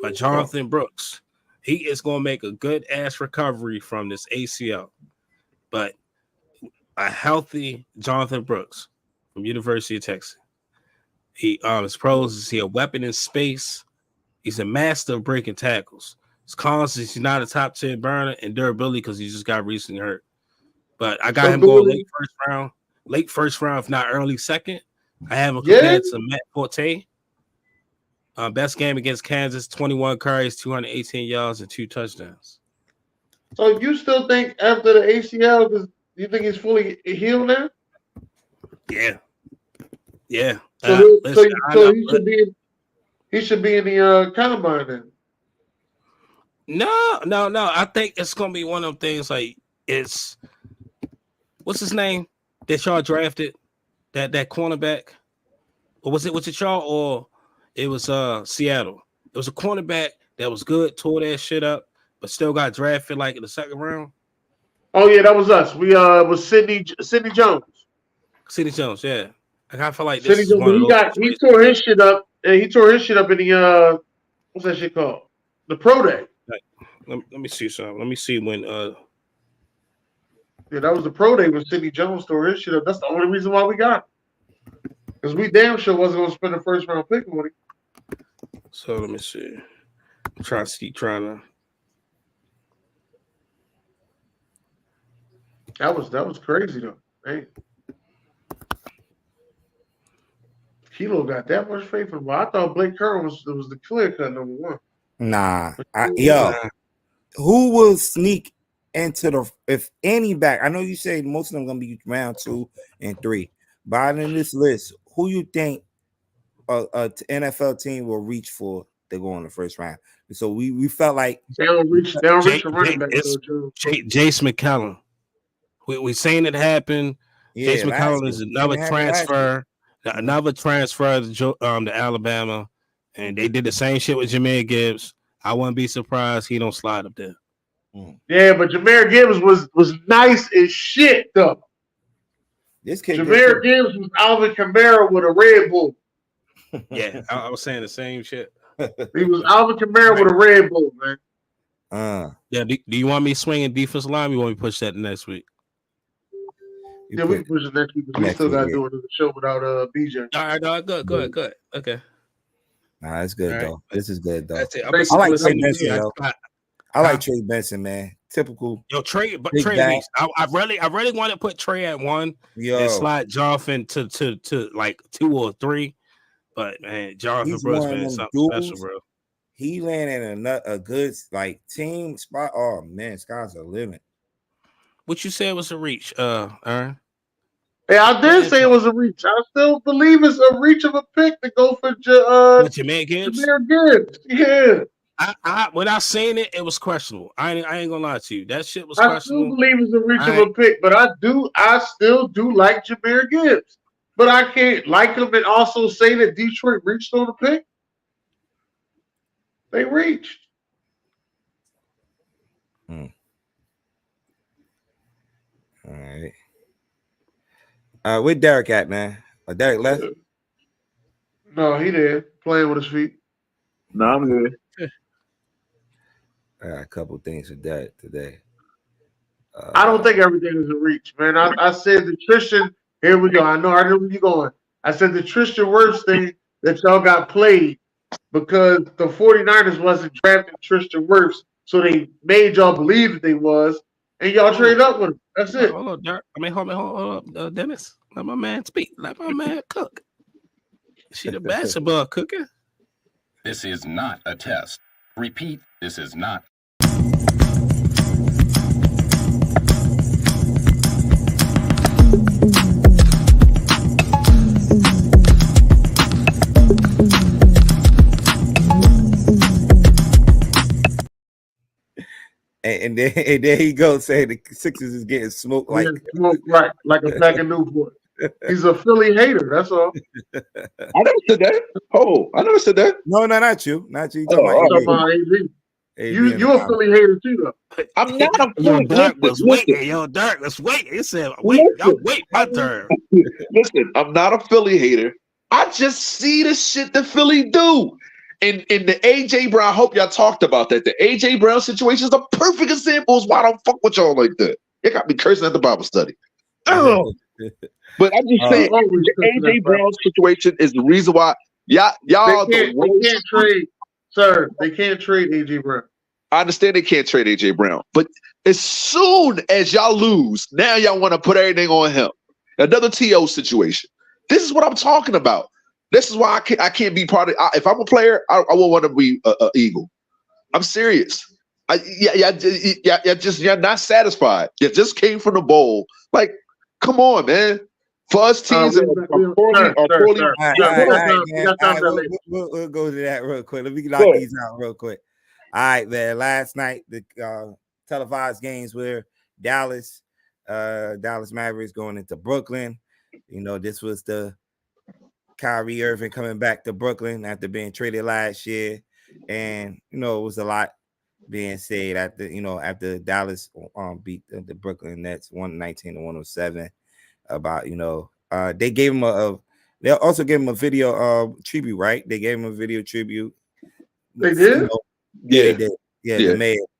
but Jonathan Brooks, he is going to make a good-ass recovery from this ACL. But a healthy Jonathan Brooks from University of Texas. His pros is he a weapon in space. He's a master of breaking tackles. His cons is he's not a top 10 burner, and durability because he just got recently hurt. But I got him going late first round, if not early second. I have him compared to Matt Forte. Best game against Kansas, 21 carries, 218 yards, and 2 touchdowns.
So you still think after the ACL, do you think he's fully healed now?
Yeah. Yeah.
So he should be in the combine then.
No. I think it's gonna be one of them things like what's his name that y'all drafted? That cornerback? Or was it y'all or it was Seattle? It was a cornerback that was good, tore that shit up, but still got drafted like in the 2nd round.
Oh yeah, that was us. We was Sidney Jones.
Sidney Jones, yeah. I feel like
this he tore his shit up, and he tore his shit up in the what's that shit called? The Pro Day.
Let me see something. Let me see when
yeah, that was the Pro Day when Sidney Jones tore his shit up. That's the only reason why we got him. Because we damn sure wasn't gonna spend a 1st round pick on him.
So let me see. I'm trying to
That was crazy though. Hey. Kilo got that much faith in him. I thought Blake Curran was the clear cut number 1.
Nah. Who will sneak into if any back? I know you say most of them gonna be round 2 and 3. But in this list, who you think a NFL team will reach for to go in the 1st round? So we felt like
they don't reach for running back.
Jace McCollum. We seen it happen. Yeah, Jace McCollum is another transfer. Another transfer to Alabama, and they did the same shit with Jahmyr Gibbs. I wouldn't be surprised he don't slide up there.
Yeah, but Jameer Gibbs was nice as shit though.
This kid
Jameer Gibbs was Alvin Kamara with a Red Bull.
Yeah, I was saying the same shit.
He was Alvin Kamara with a Red Bull, man.
Yeah, do you want me swinging defensive line? Or you want me to push that next week?
Yeah, we can push it next week because we still got to do another show without BJ.
All right, no, go ahead. Okay.
Nah, it's good though. This is good though.
That's it.
I like Trey Benson, yo. I like Trey Benson, man. Typical.
Yo, Trey, but Trey, I really want to put Trey at 1 and slide Jonathan to like 2 or 3. But man, Jonathan Brooks, man, something special, bro.
He landed in a good like team spot. Oh man, sky's the limit.
What you said was a reach, Aaron?
Yeah, I did say it was a reach. I still believe it's a reach of a pick to go for
Jameer Gibbs.
Jameer Gibbs, yeah.
I when I seen it, it was questionable. I ain't gonna lie to you. That shit was questionable.
I still believe it's a reach of a pick, but I still do like Jameer Gibbs. But I can't like him and also say that Detroit reached on the pick. They reached.
All right. Where Derek at, man? Derek left?
No, he did. Playing with his feet.
No, I'm good.
I got a couple things for Derek today.
I don't think everything is a reach, man. I said the Tristan. Here we go. I know where you're going. I said the Tristan Wirfs thing that y'all got played because the 49ers wasn't drafting Tristan Wirfs, so they made y'all believe that they was, and y'all traded up with him. That's it.
Hold on, Derek. Hold up, Dennis. Let my man speak. Let my man cook. She the basketball cooker.
This is not a test. Repeat, this is not.
And there he goes saying the Sixers is getting smoked like
a pack of Newport. He's a Philly hater. That's all.
I never said that. Oh, I never said that.
No, not you. Not you.
You're a Philly hater too, though.
I'm not a
Philly hater. Was waiting. Yo, Dirk was waiting. He said, "Wait, my turn."
Listen, I'm not a Philly hater. I just see the shit that Philly do. In the AJ Brown, I hope y'all talked about that. The AJ Brown situation is a perfect example of why I don't fuck with y'all like that. It got me cursing at the Bible study. Oh. But I'm just saying, the AJ Brown situation is the reason why y'all
they can't trade, sir. They can't trade AJ Brown.
I understand they can't trade AJ Brown, but as soon as y'all lose, now y'all want to put everything on him. Another TO situation. This is what I'm talking about. This is why I can't be part of. If I'm a player, I will want to be an Eagle. I'm serious. You're not satisfied. You just came from the bowl. Like, come on, man. For us teams
we'll go to that real quick. Let me knock these out real quick. All right, man. Last night, the televised games were Dallas Mavericks going into Brooklyn. You know, this was the Kyrie Irving coming back to Brooklyn after being traded last year. And, you know, it was a lot being said after Dallas beat the Brooklyn Nets 119-107 about, they gave him they also gave him a video tribute, right? They gave him a video tribute.
They did?
They did. Yeah.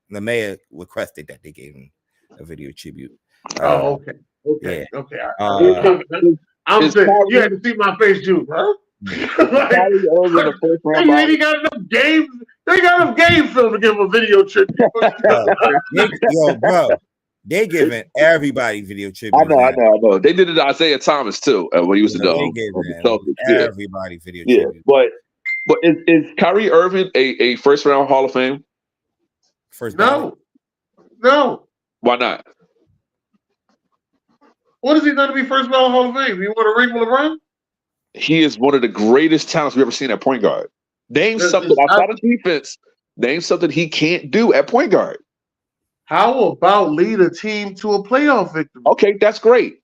The mayor requested that they gave him a video tribute.
Okay. I'm saying you had to see my face too, bro. They got enough games. They got enough game film to give him a video tribute.
Bro, they giving everybody video tribute.
I know. They did it to Isaiah Thomas too when he was in
everybody video tribute.
But is Kyrie Irving a first round Hall of Fame?
No.
Why not?
What is he going to be first round Hall of Fame? You want to ring with LeBron?
He is one of the greatest talents we've ever seen at point guard. Name something outside of defense. Name something he can't do at point guard.
How about lead a team to a playoff victory?
Okay, that's great.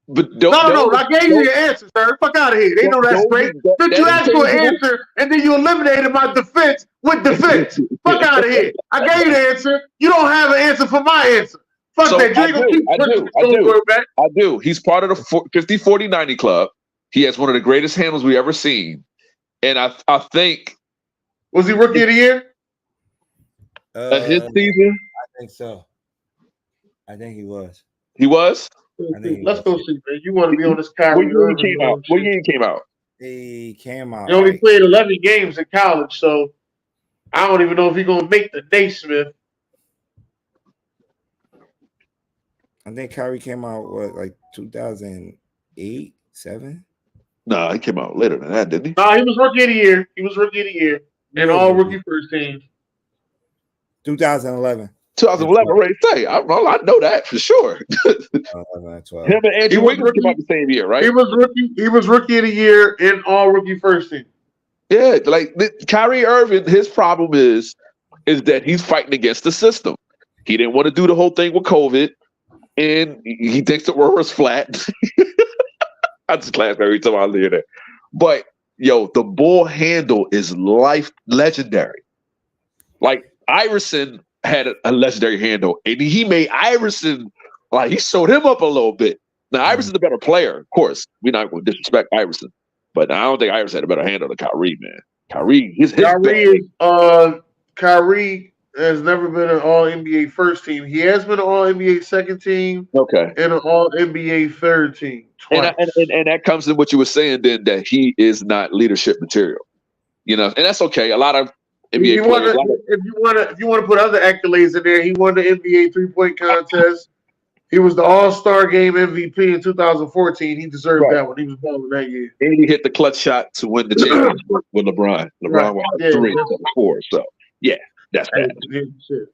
But
no, I gave you your answer, sir. Fuck out of here. They know that's straight. But you asked for an answer, and then you eliminated my defense with defense. Fuck out of here. I gave you the answer. You don't have an answer for my answer. Fuck
So
that. You ain't gonna keep
I do. He's part of the 50-40-90 club. He has one of the greatest handles we ever seen. And I think.
Was he rookie of the year?
His season?
I think so. I think he was.
He was?
Let's go see, man. You want to be on this Kyrie
What year he came out? What year he came out?
He came out.
He only played 11 games in college, so I don't even know if he's going to make the Naismith.
I think Kyrie came out, like 2008, 7?
No, he came out later than that, didn't he?
No, he was rookie of the year. And all rookie first teams.
2011.
2011, already say. I know that for sure.
12.
Him and Andrew Wiggins came out the same year, right?
He was rookie of the year in all rookie first team.
Yeah, like Kyrie Irving, his problem is that he's fighting against the system. He didn't want to do the whole thing with COVID, and he thinks the world is flat. I just laugh every time I hear that. But yo, the ball handle is legendary. Like Iverson had a legendary handle, and he made Iverson, like, he showed him up a little bit. Now, Iverson's a better player, of course. We're not going to disrespect Iverson, but I don't think Iverson had a better handle than Kyrie, man. Kyrie has never been an All-NBA first team. He has been an All-NBA second team, okay,
and an All-NBA third team twice.
And that comes in what you were saying then, that he is not leadership material, you know, and that's okay. A lot of NBA players.
If you want to put other accolades in there, he won the NBA 3-point contest. He was the All-Star Game MVP in 2014. He deserved that one. He was balling that year.
And he hit the clutch shot to win the championship with LeBron. LeBron won 3-4. So yeah, that's that.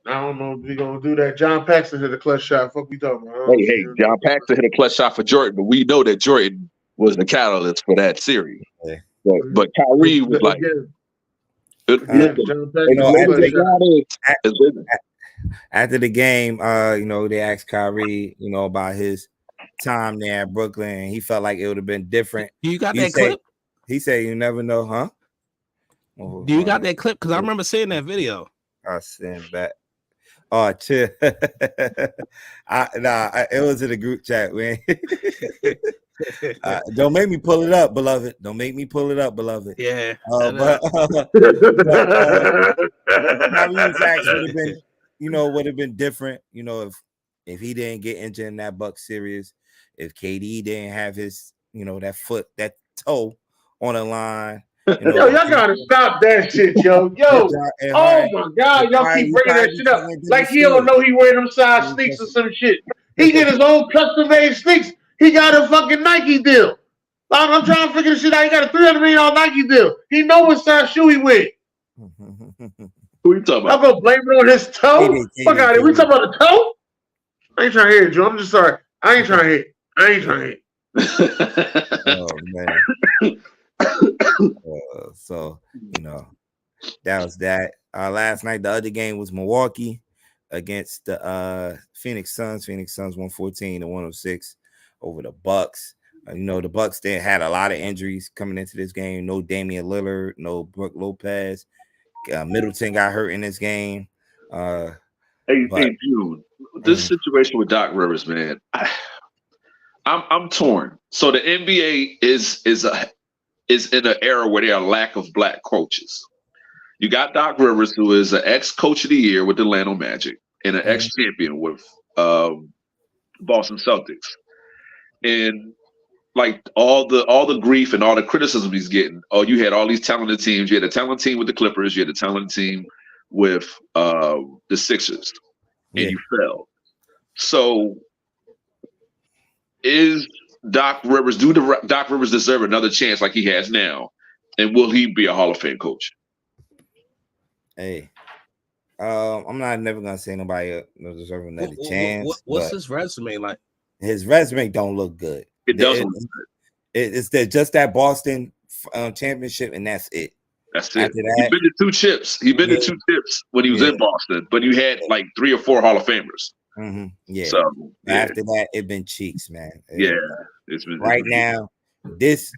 I don't know if he's gonna do that. John Paxson hit a clutch shot. Fuck we talking about?
Hey, John Paxson hit a clutch shot for Jordan, but we know that Jordan was the catalyst for that series. Yeah. But Kyrie was like.
After the game, they asked Kyrie, about his time there at Brooklyn, and he felt like it would have been different.
You got that clip?
He said, "You never know, huh?"
Do you got that clip? Because I remember seeing that video.
I'll send back. Oh, chill. It was in a group chat, man. Don't make me pull it up, beloved. Don't make me pull it up, beloved.
Yeah.
Would have been different, if he didn't get injured in that Bucks series, if KD didn't have his, that toe on the line.
Yo, y'all gotta stop that shit, yo. Oh my God, y'all keep bringing that shit up. Like he don't know he wearing them size sneaks or some shit. He did his own custom made sneaks. He got a fucking Nike deal. I'm trying to figure this shit out. He got a $300 million Nike deal. He know what size shoe he wear.
Who you talking about?
I'm gonna blame it on his toe. Fuck out of here. We talking about the toe? I ain't trying to hear it, Joe. I'm just sorry. I ain't trying to hear it.
Oh man. That was that. Last night, the other game was Milwaukee against the Phoenix Suns. Phoenix Suns 114-106 over the Bucks. The Bucks had a lot of injuries coming into this game. No Damian Lillard, no Brook Lopez. Middleton got hurt in this game.
Hey, June, this situation with Doc Rivers, man, I'm torn. So the NBA is in an era where there are a lack of black coaches. You got Doc Rivers, who is an ex-coach of the year with the Orlando Magic and an ex-champion with Boston Celtics. And like all the grief and all the criticism he's getting. Oh, you had all these talented teams. You had a talented team with the Clippers. You had a talented team with the Sixers, and you fell. So, does Doc Rivers deserve another chance like he has now? And will he be a Hall of Fame coach?
Hey, I'm never gonna say nobody deserving another chance.
What's his resume like?
His resume don't look good.
It doesn't look good.
It's just that Boston championship, and that's it.
That's it. After that, he's been to 2 chips. He's been to 2 chips when he was in Boston, but you had like 3 or 4 Hall of Famers.
Mm-hmm. Yeah.
So
after that, it been cheeks, man.
Yeah.
right now. This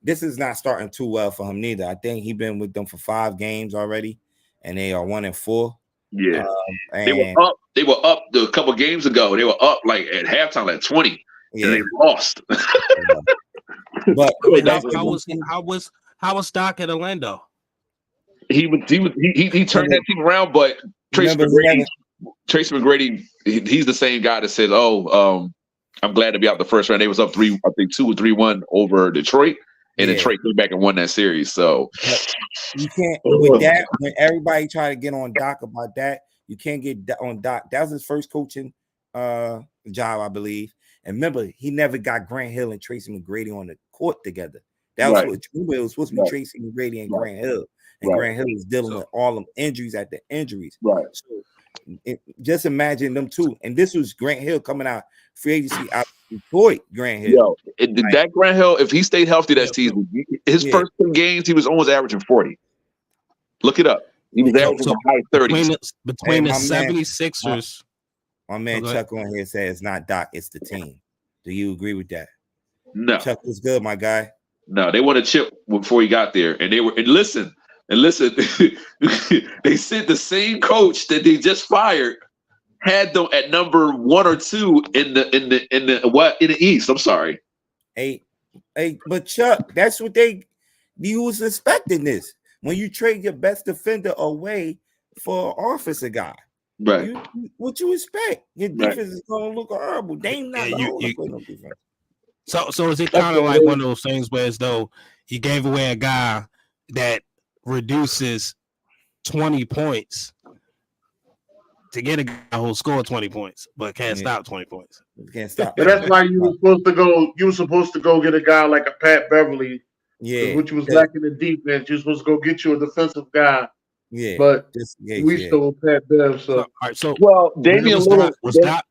is not starting too well for him neither. I think he's been with them for 5 games already, and they are 1-4.
Yeah,
and
they were up a couple games ago. They were up like at halftime, like 20, and they lost.
But
how was Doc at Orlando?
He turned that team around, but Tracy McGrady, he's the same guy that said, I'm glad to be out the first round. They was up 2 or 3-1 over Detroit, and Detroit came back and won that series. So
you can't with that. When everybody try to get on Doc about that, you can't get on Doc. That was his first coaching job, I believe. And remember, he never got Grant Hill and Tracy McGrady on the court together. That was what it was supposed to be. Tracy McGrady and Grant Hill, and Grant Hill was dealing with all them injuries at the injuries.
Right.
So just imagine them two. And this was Grant Hill coming out free agency out of Detroit. Grant Hill.
That Grant Hill, if he stayed healthy that season, his first 10 games, he was almost averaging 40. Look it up. He was averaging high 30s.
Between the 76ers.
My man Chuck on here says it's not Doc, it's the team. Do you agree with that?
No.
Chuck was good, my guy.
No, they won a chip before he got there. And they were listen, they sent the same coach that they just fired, had them at number 1 or 2 in the East. I'm sorry.
Hey, but Chuck, that's what you was expecting this. When you trade your best defender away for an offensive guy.
Right.
What you expect? Your defense is gonna look horrible. They ain't not gonna play no defense.
So is it kind of like one of those things where as though you gave away a guy that reduces 20 points to get a guy who'll score 20 points but can't stop 20 points?
Can't stop.
But that's why you were supposed to go get a guy like a Pat Beverly. Yeah, which was lacking in defense. You're supposed to go get you a defensive guy.
Yeah,
but we stole Pat Bev. So,
Damian Lillard was not.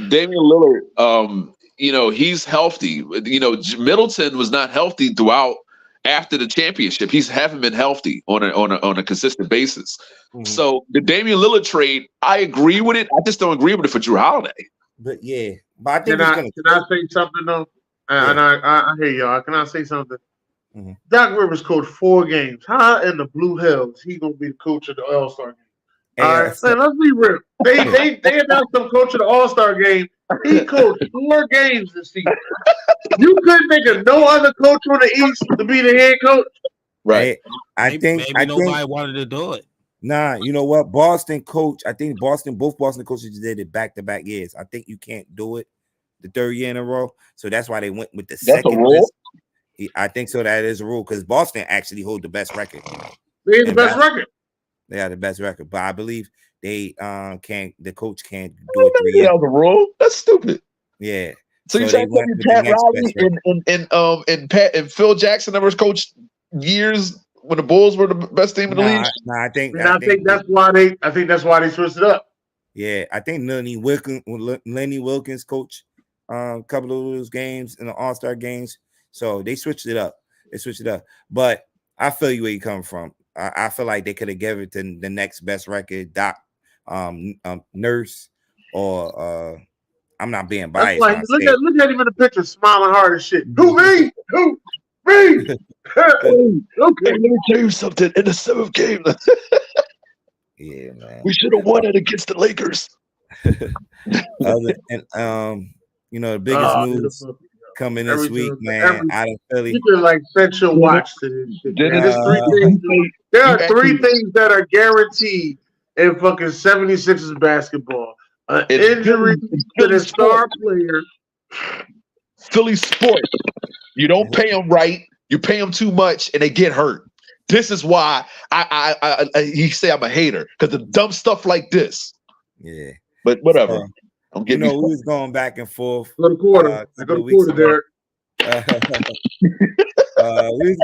Damian Lillard, he's healthy. Middleton was not healthy throughout after the championship. He haven't been healthy on a consistent basis. Mm-hmm. So the Damian Lillard trade, I agree with it. I just don't agree with it for Drew Holiday.
But I think
can I say something though? And I hear y'all. Can I say something? Mm-hmm. Doc Rivers coached 4 games. How in the blue hell is he gonna be the coach of the All-Star game? All right, man, let's be real. They announced him coach of the All-Star game. He coached 4 games this season. You couldn't think of no other coach on the East to be the head coach.
Right.
I think
nobody wanted to do it.
Nah, you know what? Boston coach. I think both Boston coaches did it back-to-back years. I think you can't do it the 3rd year in a row. So that's why they went with the second.
That's a rule?
I think so. That is a rule because Boston actually hold the best record.
They have the best record.
They have the best record, but I believe they can't. The coach can't do it 3 years.
The rule? That's stupid.
Yeah.
So you trying to tell me Pat Riley and Phil Jackson never coached years when the Bulls were the best team in the league?
Nah, I think that's why they switched it up.
Yeah, I think Lenny Wilkins coached a couple of those games in the All-Star games. So they switched it up. But I feel you where you're coming from. I feel like they could have given it to the next best record, Doc, Nurse, or I'm not being biased.
Like, look at him in the picture, smiling hard as shit. Who me? Okay,
let me tell you something. In the 7th game,
yeah, man,
we should have won it against the Lakers.
The biggest news coming this week, man, out of Philly.
You can set your watch to this shit. There are 3 things that are guaranteed in fucking 76ers basketball: an injury to the star player.
Philly sports. You don't pay them right. You pay them too much, and they get hurt. This is why he say I'm a hater because of dumb stuff like this.
Yeah,
but whatever.
We was going back and forth.
Go to quarter. Derek.
We was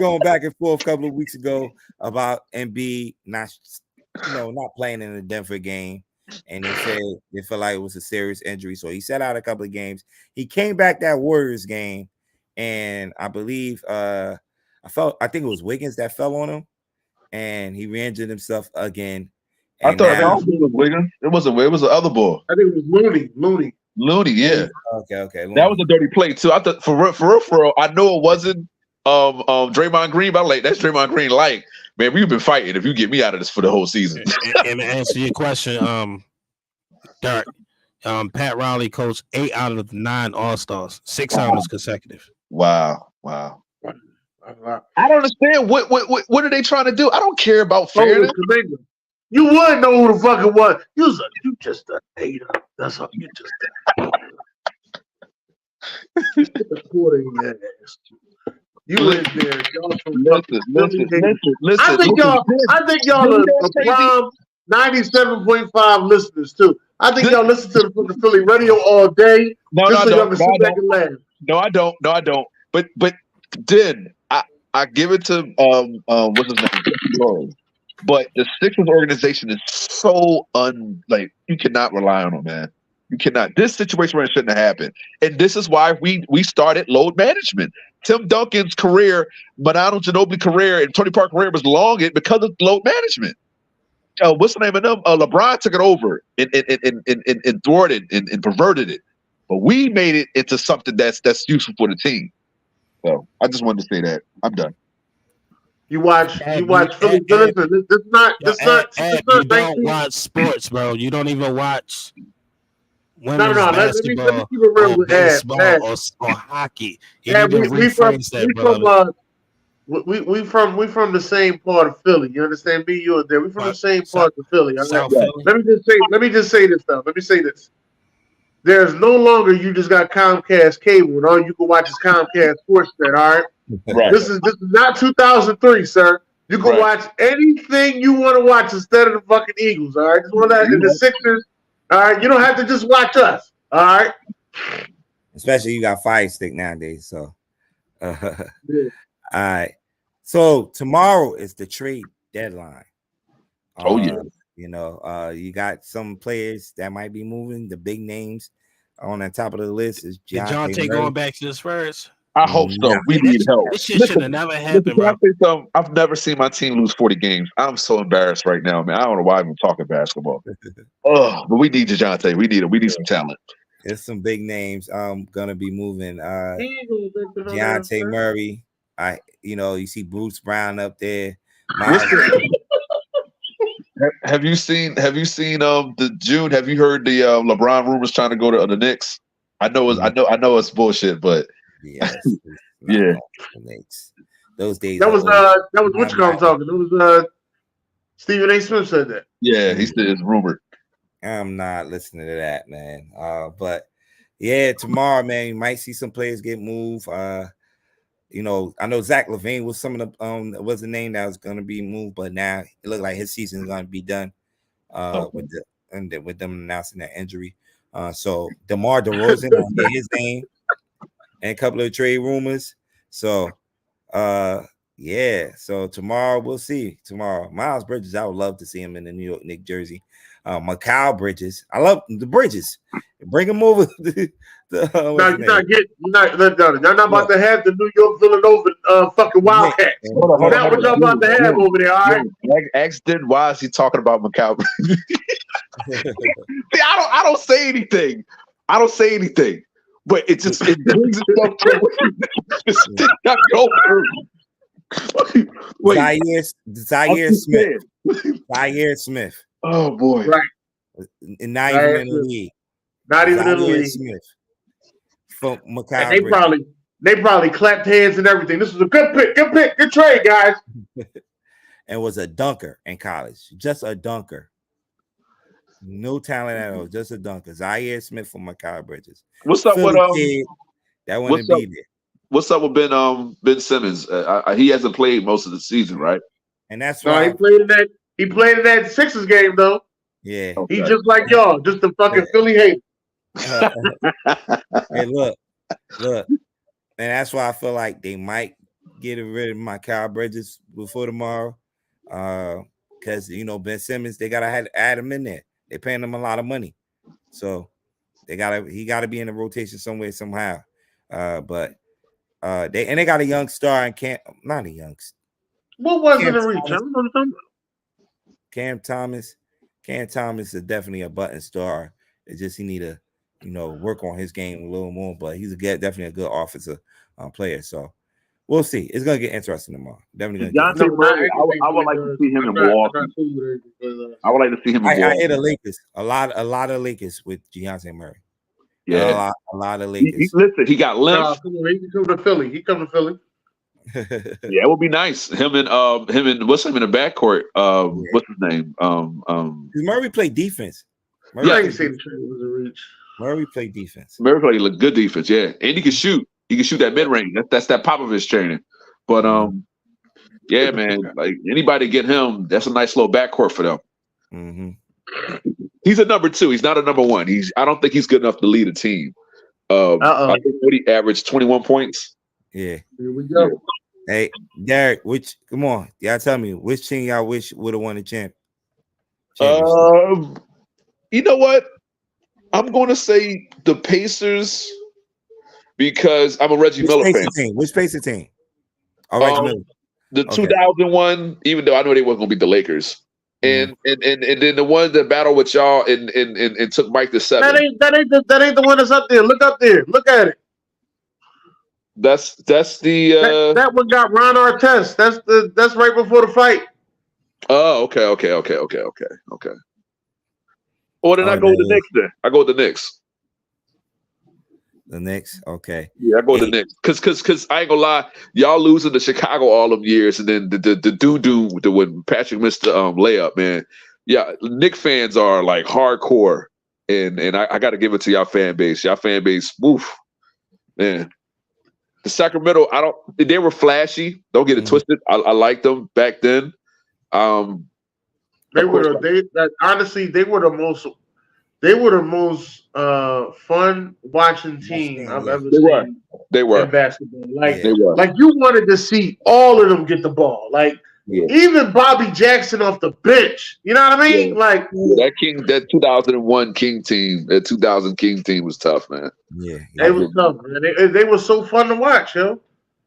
going back and forth a couple of weeks ago about Embiid not playing in the Denver game, and they said they felt like it was a serious injury, so he sat out a couple of games. He came back that Warriors game, and I believe I think it was Wiggins that fell on him, and he re-injured himself again.
I thought it was Wiggins. It wasn't. It was the other ball.
I think it was Looney.
Looney, yeah.
Okay.
That was a dirty play too. I thought for real, I know it wasn't Draymond Green, but I'm like, that's Draymond Green. Like, man, we've been fighting. If you get me out of this for the whole season.
And to answer your question, Derek, Pat Riley coached 8 out of 9 All-Stars, 6 times consecutive.
Wow. I don't understand what are they trying to do? I don't care about fairness.
You would know who the fuck it was. You just a hater. That's all you just. You in there? Listen. I think y'all are prime 97.5 listeners too. I think y'all listen to the Philly radio all day.
No, I don't. But then I give it to what's his name? But the Sixers organization is so you cannot rely on them, man. You cannot. This situation where it shouldn't have happened. And this is why we started load management. Tim Duncan's career, Manu Ginobili career, and Tony Parker career was long because of load management. What's the name of them? LeBron took it over and thwarted and perverted it. But we made it into something that's useful for the team. So I just wanted to say that. I'm done.
You watch Philly. Listen, this not.
You don't watch sports, bro. You don't even watch women's basketball, let me keep it real with baseball or hockey.
We from the same part of Philly. You understand me? You are there. We from the same part of Philly. Let me just say this though. Let me say this. There's no longer you just got Comcast cable and all you can watch is Comcast Sportsnet. All right. Right. This is not 2003, sir. You can watch anything you want to watch instead of the fucking Eagles. All right. Just want that in the Sixers. All right. You don't have to just watch us. All right.
Especially you got Fire Stick nowadays. So, all right. So tomorrow is the trade deadline. You got some players that might be moving. The big names on the top of the list is
Dejounte going back to the Spurs.
I hope so. We need help.
This shit should have never happened, bro.
I've never seen my team lose 40 games. I'm so embarrassed right now, man. I don't know why I'm talking basketball. But we need Dejounte. We need some talent.
There's some big names gonna be moving. Dejounte Murray. You see Bruce Brown up there.
Have you seen the June? Have you heard the LeBron rumors trying to go to the Knicks? I know it's bullshit, but
yes,
yeah.
Those days.
That was what you call talking. It was Stephen A. Smith said that.
Yeah, he said it's rumored.
I'm not listening to that, man. But yeah, tomorrow, man, you might see some players get moved. I know Zach LaVine was some of the was the name that was going to be moved, but now it looks like his season is going to be done with them announcing that injury. So DeMar DeRozan will get his name and a couple of trade rumors. So so tomorrow we'll see. Tomorrow, Miles Bridges, I would love to see him in the New York Knicks jersey. Mikal Bridges, I love the Bridges. Bring him over. You're not
about to have the New York Villanova fucking Wildcats. That's what y'all about to have over there. All right.
Ask Den, why is he talking about Mikal Bridges? See, I don't say anything. But it brings itself to
Zaire Smith.
Oh boy.
Right.
Not even in the league.
Not even in the league.
Smith. From Mikal.
And they probably clapped hands and everything. This was a good pick, good trade, guys.
And was a dunker in college. Just a dunker. No talent at all, just a dunker. Zaire Smith from Mikal Bridges.
What's up with
that one to be there?
What's up with Ben Simmons? He hasn't played most of the season, right?
And that's why
he played in that Sixers game though.
Yeah,
okay. He's just like y'all, just a fucking Philly hate.
Hey, look, and that's why I feel like they might get rid of Mikal Bridges before tomorrow, because Ben Simmons, they gotta add him in there. They're paying him a lot of money, so he gotta be in the rotation somewhere somehow. But they got a young star and not a young.
What was it a reach?
Cam Thomas is definitely a button star. It's just he need to work on his game a little more. But he's definitely a good offensive player. So we'll see. It's gonna get interesting tomorrow. Definitely gonna get.
Murray, I would like to see him in Milwaukee. I would like to see him in Milwaukee.
I hear the Lakers. A lot of Lakers with Dejounte Murray.
Yeah,
a lot of Lakers.
Listen, he got length.
He come to Philly.
Yeah, it would be nice. Him and what's him in the backcourt? What's his name?
Murray played defense.
Murray
played defense.
Murray played good defense. Yeah, and he can shoot. He can shoot that mid range. That's that Popovich training. But yeah, man, like anybody get him, that's a nice little backcourt for them.
Mm-hmm.
He's a number 2. He's not a number 1. I don't think he's good enough to lead a team. I think he averaged 21 points.
Yeah.
Here we go.
Hey, Derek, come on. Y'all tell me which team y'all wish would have won the championship?
You know what? I'm going to say the Pacers because I'm a Reggie Miller fan.
Which Pacer team? All right, Miller.
The 2001, even though I know they wasn't going to beat the Lakers. And then the one that battled with y'all and took Mike to 7.
That ain't the one that's up there. Look up there. Look at it.
That's the
that one got Ron Artest. That's right before the fight.
Oh, okay. Or then I go with the Knicks then. I go with the Knicks.
The Knicks, okay.
Yeah, I go with the Knicks. Cause I ain't gonna lie, y'all losing to Chicago all them years, and then the doo-doo when Patrick missed the layup, man. Yeah, Knicks fans are like hardcore. And I gotta give it to y'all fan base. Y'all fan base, woof. Man. The Sacramento, they were flashy. Don't get it twisted. I liked them back then.
Honestly, they were the most fun watching team I've ever seen.
They were
in basketball. Like you wanted to see all of them get the ball. Like even Bobby Jackson off the bench. You know what I mean? Like
that 2001 King team, that 2000 King team was tough, man.
Yeah,
they was tough, man. They were so fun to watch, yo.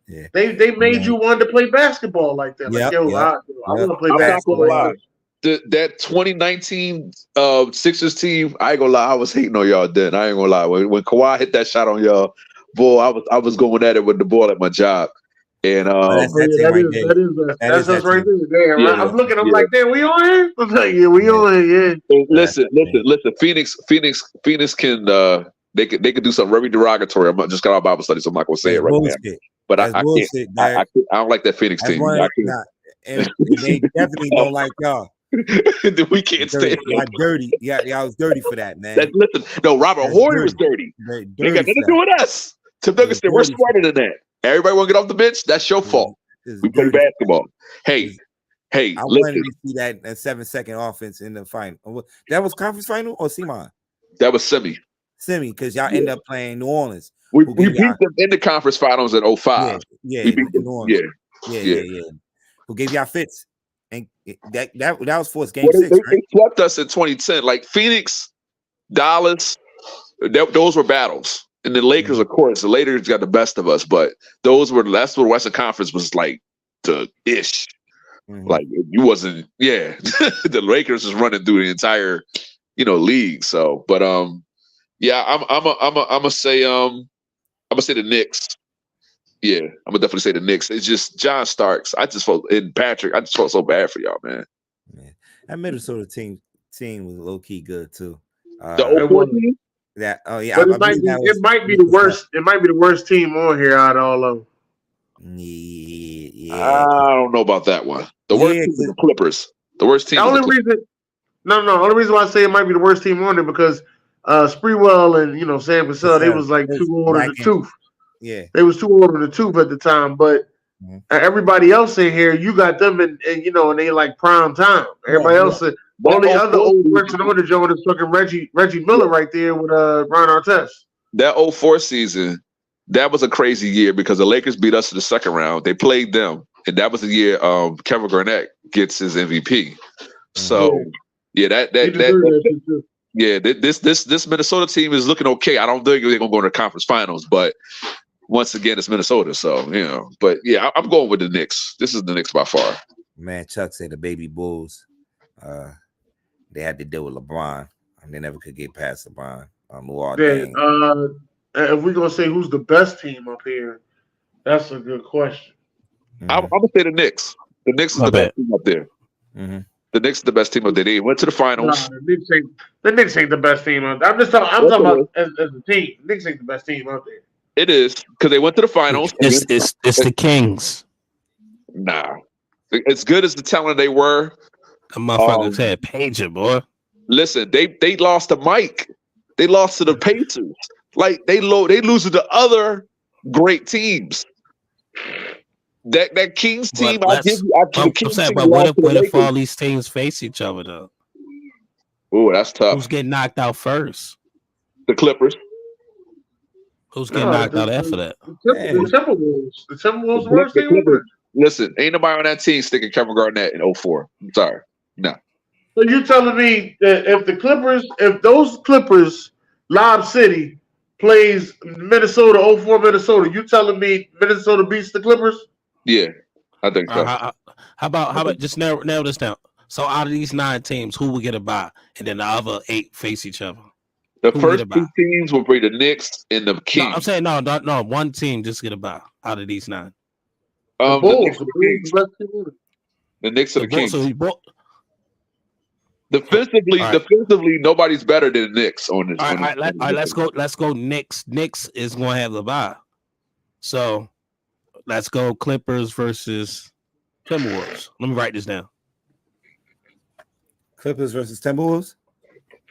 Yeah,
they made you want to play basketball like that. Like, I want to play basketball like that.
That 2019 Sixers team, I ain't gonna lie, I was hating on y'all then. I ain't gonna lie. When Kawhi hit that shot on y'all, boy, I was going at it with the ball at my job. And
that's us right there. Damn, I'm looking, I'm like, damn, we on here? I'm like, yeah, we on here, yeah.
Listen. Phoenix can they could do something very derogatory. I'm just got our Bible study, so I'm not gonna say it right now. But I don't like that Phoenix team.
And they definitely don't like y'all.
We can't stay.
Y'all dirty. Yeah, y'all was dirty for that, man.
Listen, no, Robert Horry was dirty. They got nothing to do with us. Tim Duncan said we're smarter than that. Everybody want to get off the bench? That's your fault. We play basketball. Hey,
I wanted to see that 7-second offense in the final. That was conference final or Simon?
That was semi,
because y'all end up playing New Orleans.
We beat them in the conference finals in 05.
Yeah,
we beat them.
Yeah. Who gave y'all fits? And that was for game 6.
They swept us in 2010. Like Phoenix, Dallas, those were battles. And the Lakers, of course, the Lakers got the best of us, but that's what the Western Conference was like the ish. Mm-hmm. Like you wasn't, the Lakers was running through the entire, league. So, but I'm gonna say the Knicks. Yeah, I'm gonna definitely say the Knicks. It's just John Starks. Patrick. I just felt so bad for y'all, man.
That Minnesota team was low key good too.
The 04 team.
But
it might be the worst. It might be the worst team on here out of all of them.
Yeah.
I don't know about that one. The worst team is the Clippers. The worst team.
The only reason why I say it might be the worst team on there because Sprewell and Sam Cassell, they was like too old in the tooth.
Yeah,
they was too old in the tooth at the time. But everybody else in here, you got them and they like prime time. Everybody else. Only other old person on the joint is fucking Reggie Miller right there with Ron Artest.
That 04 season, that was a crazy year because the Lakers beat us in the second round. They played them, and that was the year Kevin Garnett gets his MVP. So this Minnesota team is looking okay. I don't think they're gonna go to the conference finals, but once again, it's Minnesota. So but yeah, I'm going with the Knicks. This is the Knicks by far.
Man, Chuck said the baby Bulls. They had to deal with LeBron, and they never could get past LeBron.
Then, if we're gonna say who's the best team up here, that's a good question.
I'm gonna say the Knicks. The Knicks is the best team up there.
Mm-hmm.
The Knicks is the best team up there. They went to the finals.
Nah, the Knicks ain't the best team up there. I'm talking about as a team. The Knicks ain't the best team up there.
It is because they went to the finals.
It's the Kings.
Nah, as good as the talent they were.
The motherfuckers had Pager, boy.
Listen, they lost to Mike. They lost to the Pacers. Like they lose to the other great teams. That Kings team,
What if all these teams face each other though?
Oh, that's tough.
Who's getting knocked out first?
The Clippers.
Who's getting knocked out after that?
The Timberwolves. The Timberwolves worst team.
Listen, ain't nobody on that team sticking Kevin Garnett in 04. I'm sorry. No.
So you telling me that if those Clippers, Lob City, plays Minnesota, 04 Minnesota, you telling me Minnesota beats the Clippers?
Yeah, I think so.
How about just narrow this down? So out of these 9 teams, who will get a bye? And then the other 8 face each other.
The first 2 teams will be the Knicks and the Kings.
No, I'm saying no. One team just get a bye out of these 9.
The Bulls.
The Knicks and the Kings. Defensively, nobody's better than the Knicks on this. All
right, let's go. Knicks. Knicks is going to have the bye. So let's go Clippers versus Timberwolves. Let me write this down.
Clippers versus Timberwolves.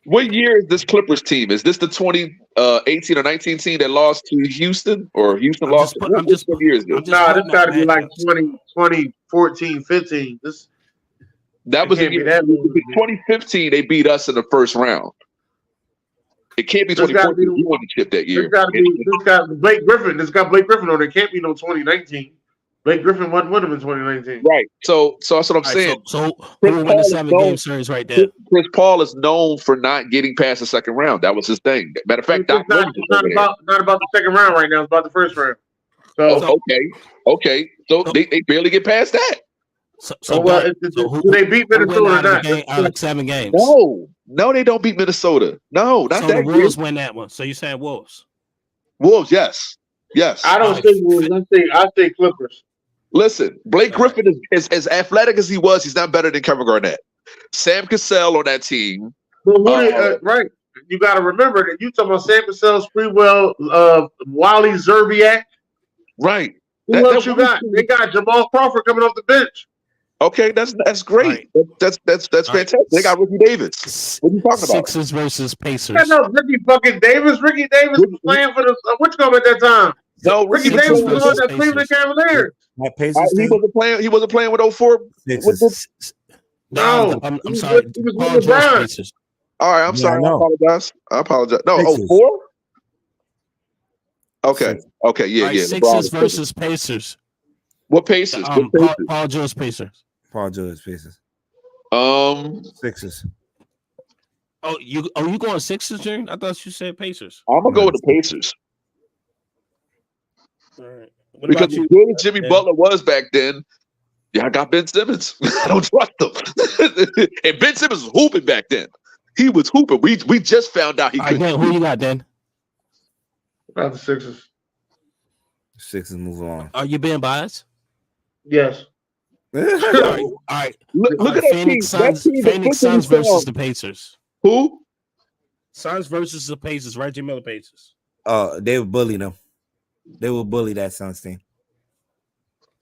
What year is this Clippers team? Is this the 2018 or 19 team that lost to Houston, or Houston lost? What year is this?
Nah, this got to be like 2014, 15.
That was in 2015. They beat us in the first round. It can't be 2014. You won the chip that year.
This got Blake Griffin. This got Blake Griffin on it. Can't be no 2019. Blake Griffin wasn't with him in 2019.
Right. So that's what I'm saying.
So who will win the 7-game series right there?
Chris Paul is known for not getting past the second round. That was his thing. Matter of fact,
it's not about the second round right now. It's about the first round. So
okay. So they barely get past that.
Do they beat Minnesota or not?
Out of 7 games.
No, they don't beat Minnesota. No, not
so
that.
The Wolves win that one. So you're saying Wolves?
Wolves, yes.
I don't say Wolves. I say Clippers.
Listen, Blake Griffin is as athletic as he was. He's not better than Kevin Garnett. Sam Cassell on that team.
But right. You got to remember that you talking about Sam Cassell, Sprewell, Wally Zerbiak.
Right.
Who else you got? They got Jamal Crawford coming off the bench.
Okay, that's great. Right. That's fantastic. They got Ricky Davis. What are you talking about?
Sixers versus Pacers.
No, Ricky fucking Davis. Ricky Davis was playing for the which club at that time?
No,
Ricky Davis was on the Cleveland Cavaliers.
He wasn't playing with 04.
No, I'm sorry.
He was with LeBron.
All right, I'm sorry. I apologize. No, 04? Okay, yeah.
Sixers versus Pacers.
What Pacers?
Paul George Pacers.
Paul George Pacers. Sixers.
Oh, you going Sixers, June? I thought you said Pacers.
I'm gonna go with the Pacers.
All right.
Because as good as Jimmy Butler was back then, I got Ben Simmons. I don't trust him. And Ben Simmons was hooping back then. He was hooping. We just found out he could.
Who you got, Dan?
About the Sixers.
Sixers move on.
Are you being biased?
Yes.
All right. Look at Phoenix Suns. Phoenix Suns versus the Pacers.
Who?
Suns versus the Pacers. Reggie Miller Pacers.
They would bully them. They will bully that Suns team.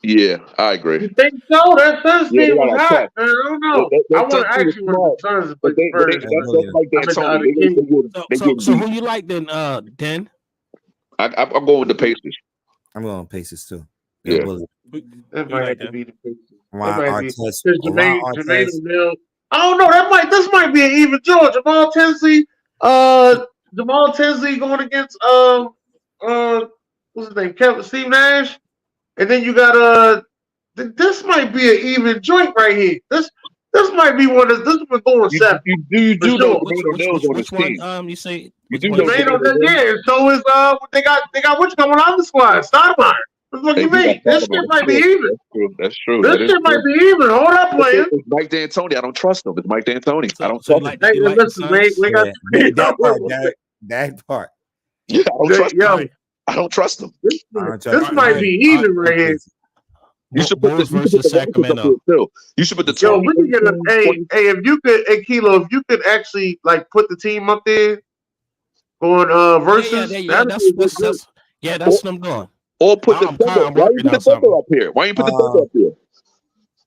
Yeah, I agree.
You think so? That Suns team was hot. I don't know. I want to ask you what the Suns
but
So who you like then, Dan?
I'm going with the Pacers.
I'm going Pacers too.
Yeah.
That might have to be the Pacers.
Jermaine
O'Neal. I don't know. This might be an even draw. Jamal Tinsley going against what's his name? Steve Nash. And then you got this might be an even joint right here. This might be one of this one going 7.
You do know
which one? You say
you do
know yeah. So is they got which coming on the squad? Stoudemire. What do you mean? This shit might be even.
That's true.
This shit might be even. Hold up, player.
It's Mike D'Antoni. I don't trust him. It's Mike D'Antoni. I don't
trust
him.
Listen, we got
That part.
Yeah, I don't trust them.
This might be even right here.
You should put this versus Sacramento.
You should put the
Yo, we can get a if you could, Kilo, if you could actually like put the team up there going versus.
That's what I'm doing.
Or put the Thunder. Why you put the Thunder up here? Why you put the Thunder up here?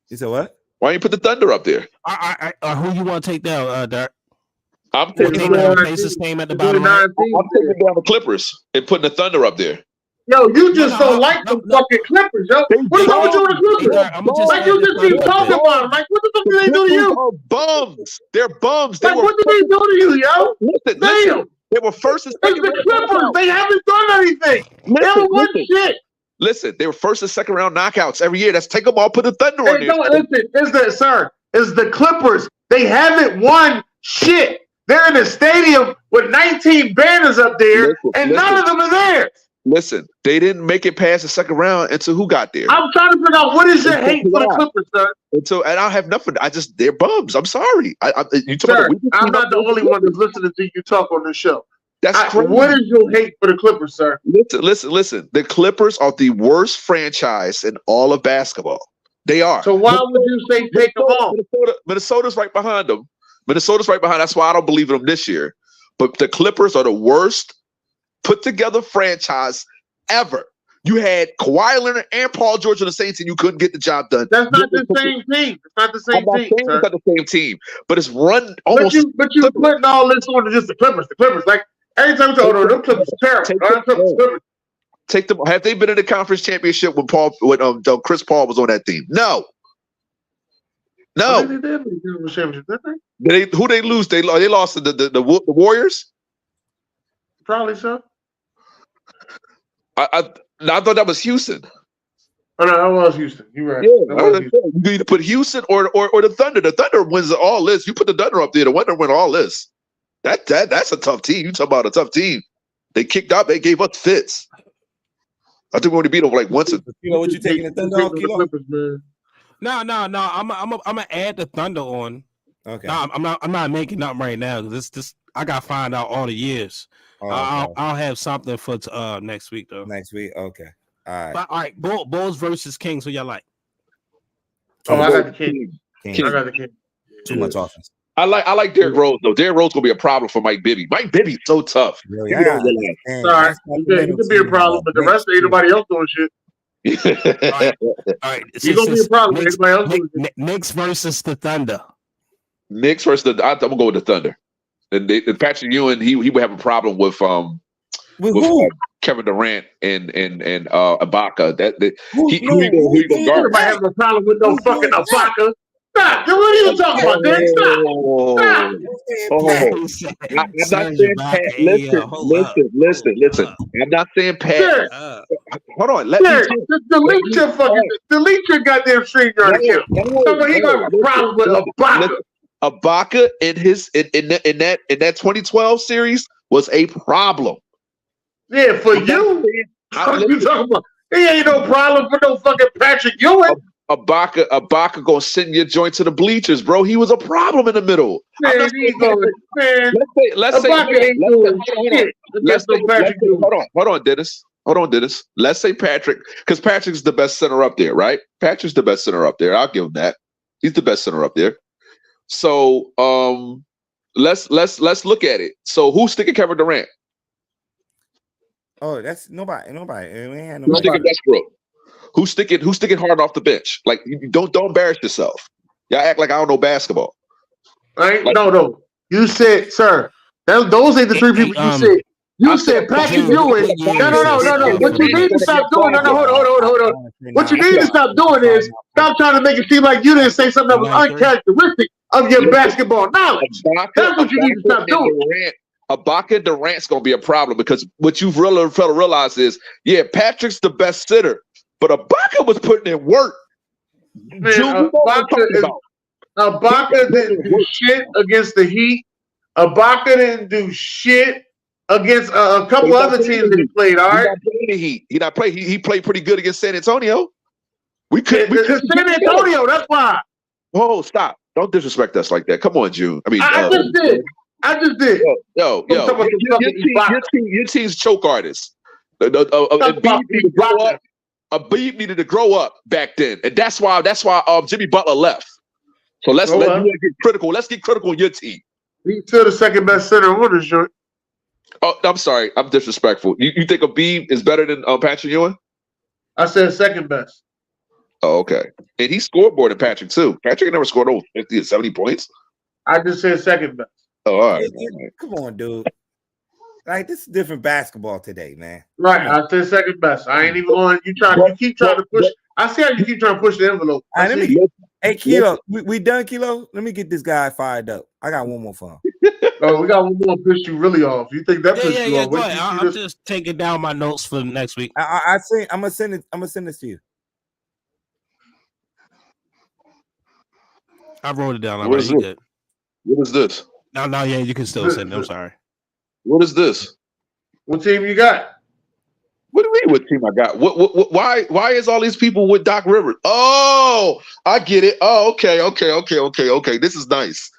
You said what?
Why you put the Thunder up there?
Who you want to take down, Dirk?
I'm taking down the Clippers and putting the Thunder up there.
Yo, you just don't like the fucking Clippers, yo. What is up with you and the Clippers? Like you just keep talking about them. Like what the fuck do they do to you?
Bums. They're bums.
Like what did they do to you, yo?
Listen. They were first and second.
It's the Clippers. They haven't done anything. They haven't won shit.
Listen, they were first and second round knockouts every year. Let's take them all, put the Thunder on there.
No, listen, it's the Clippers. They haven't won shit. They're in a stadium with 19 banners up there, none of them are there.
Listen, they didn't make it past the second round until who got there?
I'm trying to figure out what is your hate for the Clippers, sir?
And I have nothing. They're bums. I'm sorry.
Sir, I'm not the only one that's listening to you talk on this show.
That's crazy.
What is your hate for the Clippers, sir?
Listen. The Clippers are the worst franchise in all of basketball. They are.
So why would you say take them on?
Minnesota's right behind them. That's why I don't believe in them this year. But the Clippers are the worst put together franchise ever. You had Kawhi Leonard and Paul George on the same team. You couldn't get the job done.
That's not the same team. It's not the same team.
It's not the same team, but it's run almost.
But you putting all this on to just the Clippers. The Clippers, like every time you talk about them Clippers, terrible.
Take them. Have they been in the conference championship when Chris Paul was on that team? No.
They did in the conference championship, didn't
they? Who they lose? They lost to the Warriors.
Probably so.
I thought that was Houston.
Oh, no, that was Houston. You're right.
Yeah, you either put Houston or the Thunder. The Thunder wins all this. You put the Thunder up there, the Thunder win all this. That's a tough team. You talk about a tough team. They kicked out. They gave us fits. I think we only beat them like once.
You know what you taking the Thunder off, Kilo?
No. I'm gonna add the Thunder on.
Okay.
No, I'm not making nothing right now because this I got to find out all the years. I'll have something for next week though.
Next week, okay. All right.
But, all right, Bulls versus Kings. Who y'all like?
I got the King.
I got the King. Too much offense.
I like Derrick Rose though. Derrick Rose gonna be a problem for Mike Bibby. Mike Bibby's so tough.
Sorry, he could be a problem, but the rest of anybody else doing shit.
All right.
He's gonna be a problem. Anybody else doing shit.
Knicks versus the Thunder.
Knicks versus I'm gonna go with the Thunder. And Patrick Ewing, he would have a problem with Kevin Durant and Ibaka.
He might have a problem with no fucking Ibaka. Stop! What are you talking about, Derek? Stop!
I'm not saying Pat. Listen. I'm not saying Pat. Hold on.
Delete your goddamn stream right here. He got a problem with Ibaka.
Ibaka in that 2012 series was a problem.
Yeah, for you. What are you talking about? He ain't no problem for no fucking Patrick Ewing.
Ibaka gonna send your joint to the bleachers, bro. He was a problem in the middle.
Man,
let's say hold on, Dennis. Let's say Patrick, because Patrick's the best center up there, right? Patrick's the best center up there. I'll give him that. He's the best center up there. So let's look at it. So who's sticking Kevin Durant?
Oh, that's nobody.
Who's sticking Westbrook? Who's sticking hard off the bench? Like, don't embarrass yourself. Y'all act like I don't know basketball.
Right? Like, no. You said, sir, those ain't the three people you said. You said Patrick Ewing. No. What you need to stop doing? Hold on. What you need to stop doing is stop trying to make it seem like you didn't say something that was uncharacteristic of your basketball knowledge. That's what you need to stop doing.
Ibaka and Durant's gonna be a problem because what you've really felt to realize is, yeah, Patrick's the best sitter, but Ibaka was putting in work.
Ibaka didn't do shit against the Heat. Ibaka didn't do shit against a couple other teams that he played. All right,
he not played. He played pretty good against San Antonio.
San Antonio. That's why.
Oh, stop! Don't disrespect us like that. Come on, June.
I just did. I just did.
Yo. Your team's choke artist. Embiid needed to grow up back then, and that's why Jimmy Butler left. So let's get critical. Let's get critical on your team.
He's still the second best center on this joint.
Oh, I'm sorry, I'm disrespectful. You think Embiid is better than Patrick Ewing?
I said second best.
Oh, okay. And he scored more than Patrick too. Patrick never scored over 50 or 70 points.
I just said second best.
Oh, all right.
Come on, dude. Like, this is different basketball today, man.
Right. I said second best. I ain't even going. You keep trying to push. I see how you keep trying to push the envelope.
Hey, Kilo, we done, Kilo? Let me get this guy fired up. I got one more for him.
Oh, we got one more piss you really off. You think that piss you off?
Go ahead. I'm just taking down my notes for next week.
I'm gonna send it. I'm gonna send this to you.
I wrote it down.
What is this?
No, yeah, you can still send it. I'm sorry.
What is this?
What team you got?
What do you mean? What team I got? Why is all these people with Doc Rivers? Oh, I get it. Oh, okay. This is nice.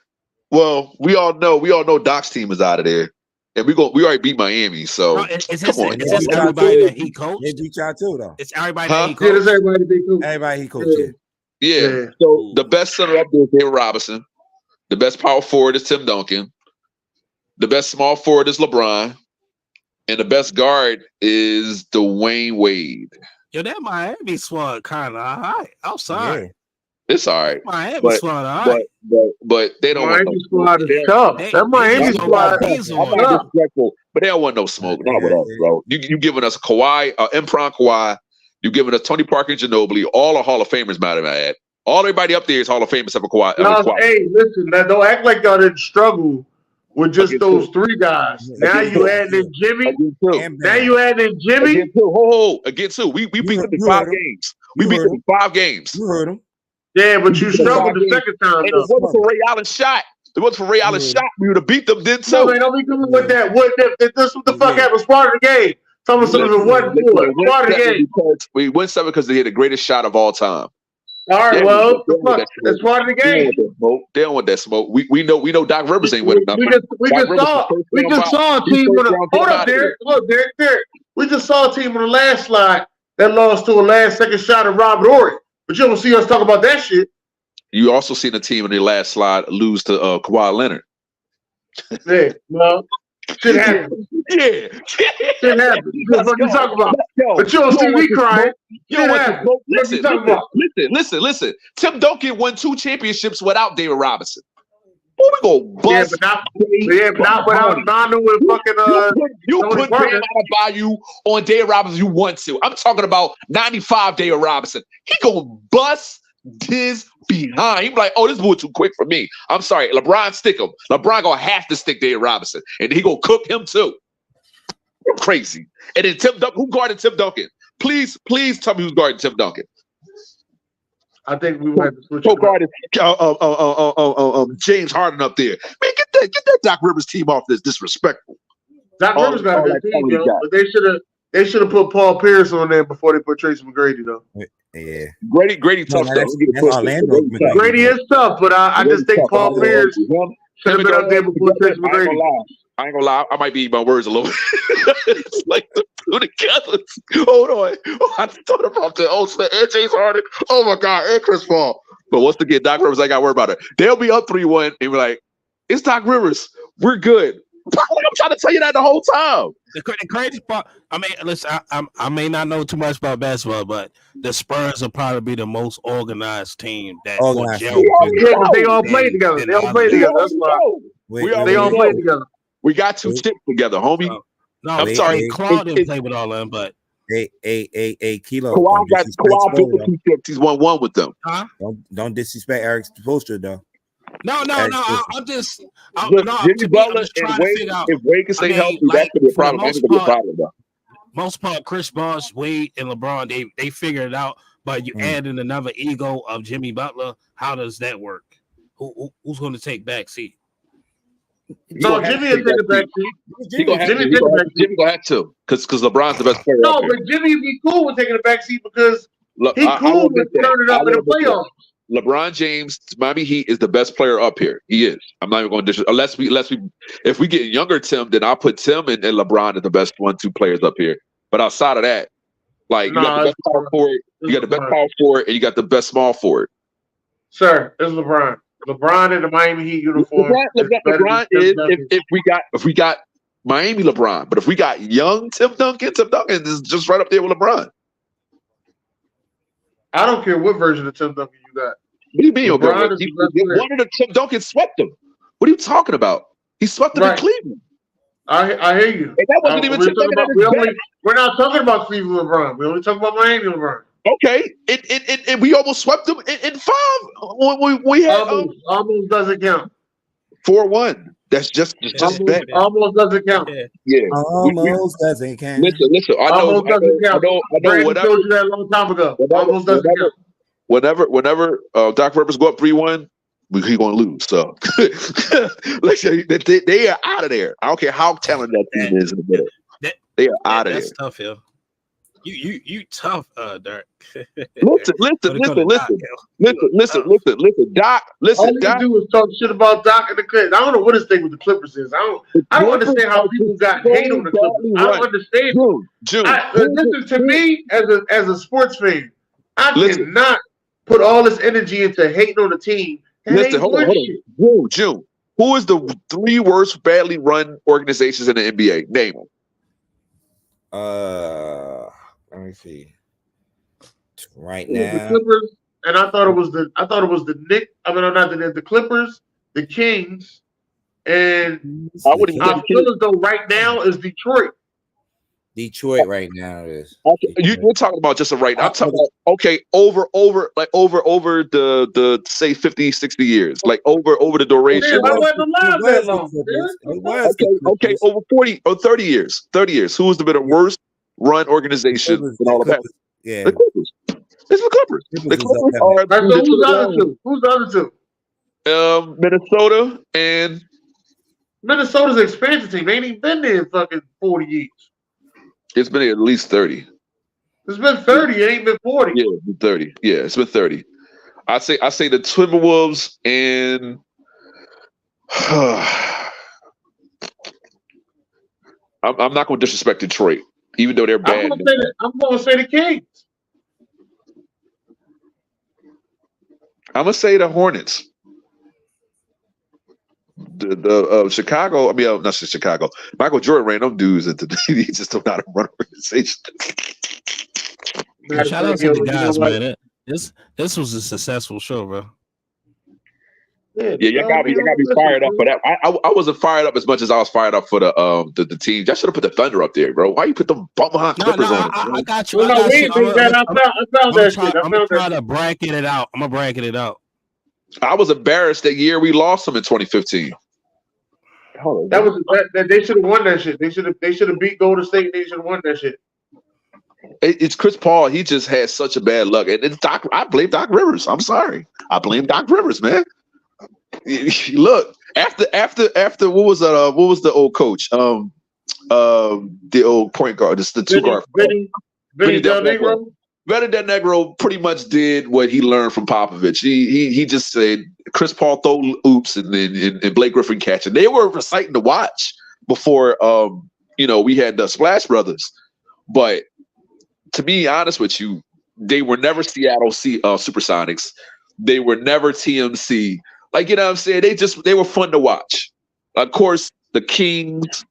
Well, we all know Doc's team is out of there, and we already beat Miami. So
is this everybody that he coached?
They beat y'all too, though.
It's everybody that he coached.
Yeah, it's everybody that he coached.
Everybody he coached.
Yeah. So the best center up there is David Robinson. The best power forward is Tim Duncan. The best small forward is LeBron. And the best guard is Dwayne Wade.
Yo, that Miami squad kind of all right. I'm sorry.
Yeah.
It's all right.
Miami squad all right.
But they don't want
Miami squad is tough. That Miami squad is tough.
But they don't want no smoke. Not with us, bro. You giving us Kawhi, Improv Kawhi. You giving us Tony Parker and Ginobili. All the Hall of Famers, matter of fact. Everybody up there is Hall of Famers except for Kawhi.
Hey, listen, don't act like y'all didn't struggle with just those three guys. Now you add in Jimmy. Now you add in Jimmy.
Against who? We beat them in 5 games. We beat them in 5 games.
You heard him.
Yeah, but you struggled the second time.
And it wasn't for Ray Allen shot. We would have beat them then too.
No, man, don't be doing with that. What the fuck happened? Part of the game. Tell me something that wasn't good. Part of the game.
We won 7 because they had the greatest shot of all time.
All right, that's part of the game.
They don't want that smoke. We know Doc Rivers ain't winning nothing.
We just saw a team on the hold up, Derek. Look, Derek. We just saw a team on the last slide that lost to a last-second shot of Robert Horry. But you don't see us talk about that shit.
You also seen a team in the last slide lose to Kawhi Leonard.
Yeah, well, shit happens.
Yeah.
Shit happens. That's what you talk about. But you don't see me crying.
Listen. Tim Duncan won 2 championships without David Robinson. Who we gonna bust?
But not without Nanu and fucking
You put Bam Adebayo on David Robinson. You want to? I'm talking about 95 David Robinson. He gonna bust his behind. He be like, oh, this boy too quick for me. I'm sorry, LeBron stick him. LeBron gonna have to stick David Robinson, and he gonna cook him too. You're crazy. And then Tim Duncan, who guarded Tim Duncan? Please tell me who's guarding Tim Duncan.
I think we might have to switch.
Guarded James Harden up there. Man, get that Doc Rivers team off this disrespectful.
Doc Rivers got a good team, but they should have put Paul Pierce on there before they put Tracy McGrady though.
Yeah,
Grady tough stuff.
Grady is tough, but I just think Paul Pierce should have been up there before Tracy McGrady.
I ain't gonna lie. I might be eating my words a little bit. It's like the two together. Hold on. I thought about that. And James Harden. Oh my God. And Chris Paul. But once again, Doc Rivers, I got to worry about it. They'll be up 3-1 and be like, it's Doc Rivers. We're good. I'm trying to tell you that the whole time.
The crazy part, I mean, listen, I may not know too much about basketball, but the Spurs will probably be the most organized team that
they all play together. They all play together. That's why. They all play together.
We got 2 chips together, homie.
No, I'm sorry. Claude didn't play with all of them, but
Kilo.
Kawhi got 2 chips. He's 1-1 with them.
Huh?
Don't disrespect Eric Spoelstra though.
No. I'm just
Jimmy Butler and Wade. If Wade can stay healthy, that could be a problem. That's gonna be a problem, though.
Most part, Chris Bosh, Wade, and LeBron, they figured it out. But you add in another ego of Jimmy Butler. How does that work? Who's going to take back seat?
No, Jimmy is in the back seat. Jimmy
gonna have to, because LeBron's the best player.
No, but Jimmy would be cool with taking the back seat because he cool with turning up in the playoffs.
LeBron James, Miami Heat is the best player up here. He is. I'm not even going to unless we if we get younger Tim, then I'll put Tim and LeBron as the best 1-2 players up here. But outside of that, like you got the best power forward, you got the best power forward, and you got the best small forward.
Sir, it's LeBron. LeBron in the Miami Heat uniform.
LeBron is if we got Miami LeBron, but if we got young Tim Duncan is just right up there with LeBron.
I don't care what version of Tim Duncan you got.
What do you mean? One of the Tim Duncan swept him. What are you talking about? He swept him in Cleveland.
I hear you.
And that wasn't even Tim Duncan.
We're not talking about Cleveland LeBron. We only talk about Miami LeBron.
Okay, and we almost swept them in 5. We had
almost doesn't count.
4-1. That's just bad.
Almost doesn't count.
Yeah,
almost doesn't count.
Listen. I know. Whatever.
Told you that a long time ago. Almost doesn't count.
Whenever Doc Rivers go up 3-1, he's going to lose. So, they are out of there. I don't care how talented that team is in the middle. They are out of there.
That's tough, yo. You tough, Dirk.
Listen, Doc.
All you do is talk shit about Doc and the Clippers. I don't know what his thing with the Clippers is. I don't understand how people got hate on the Clippers. I don't understand. Listen to me as a sports fan. I cannot put all this energy into hating on the team.
Listen, hold on. June. Who is the 3 worst badly run organizations in the NBA? Name them.
Let me see. Right now,
the Clippers, and I thought it was the Knicks. I mean, not the Clippers, the Kings, and I feel as though right now is Detroit.
Detroit right now is.
You're talking about just a right now. I'm talking about over the say 50, 60 years, like over the duration.
I wasn't alive that long.
Okay, over 40 or 30 years. 30 years. Who has been the worst run organization in all of that?
Yeah,
the Clippers. It's the Clippers. The Clippers are.
Who's the other two?
Minnesota and
Minnesota's an expansion team. They ain't even been there in fucking 40 years.
It's been at least 30.
It's been 30. It ain't been 40.
Yeah, it's been 30. Yeah, it's been 30. I say the Timberwolves and I'm not going to disrespect Detroit, even though they're bad.
I'm going to say the Kings.
I'm going to say the Hornets. The Chicago, I mean, not Chicago. Michael Jordan ran them dudes into he just don't know how to run organization.
Shout out to the guys, man. This was a successful show, bro.
Yeah, y'all got me fired up for that. I wasn't fired up as much as I was fired up for the team. Y'all should have put the Thunder up there, bro. Why you put them Omaha Clippers on?
I got you. I'm gonna try to bracket it out. I'm gonna bracket it out.
I was embarrassed that year we lost them in 2015.
That they should have won that shit. They should have beat Golden State. They should have won that shit.
It's Chris Paul. He just had such a bad luck, and it's Doc. I blame Doc Rivers. I'm sorry. I blame Doc Rivers, man. Look, after what was the old coach? The old point guard. Just the two guard.
Vinny Del Negro.
Vinny Del Negro pretty much did what he learned from Popovich. He just said Chris Paul throw oops and then Blake Griffin catch it. They were exciting to watch before we had the Splash Brothers. But to be honest with you, they were never Seattle Supersonics. They were never TMC. Like, you know what I'm saying? They were fun to watch. Of course, the Kings,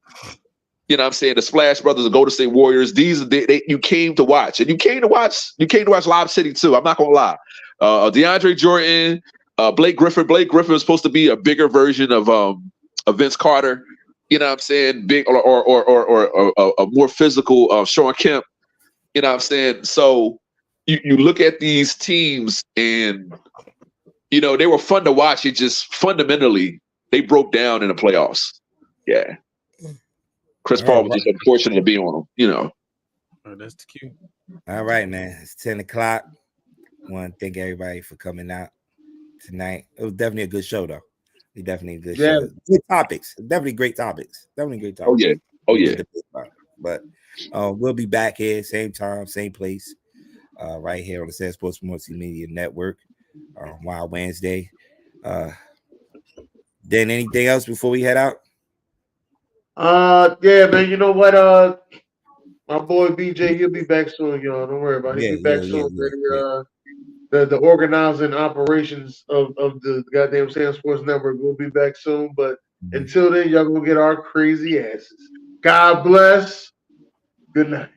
you know what I'm saying, the Splash Brothers, the Golden State Warriors, these you came to watch. And you came to watch Lob City too. I'm not gonna lie. DeAndre Jordan, Blake Griffin. Blake Griffin was supposed to be a bigger version of Vince Carter. You know what I'm saying? Big or a more physical Sean Kemp. You know what I'm saying? So you look at these teams and they were fun to watch. It just fundamentally they broke down in the playoffs. Yeah. Chris Paul was just unfortunate to be on them,
Oh, that's the cue.
All right, man. It's 10 o'clock. I want to thank everybody for coming out tonight. It was definitely a good show, though. Definitely a good show. Good topics. Definitely great topics. Definitely great topics.
Oh, yeah.
But we'll be back here, same time, same place, right here on the SamzSportz Multimedia Network. Wild Wednesday. Then anything else before we head out?
Yeah, man. You know what? My boy BJ, he'll be back soon, y'all. Don't worry about it. He'll be back soon. The organizing operations of the goddamn SamzSportz Network will be back soon. But until then, y'all gonna get our crazy asses. God bless. Good night.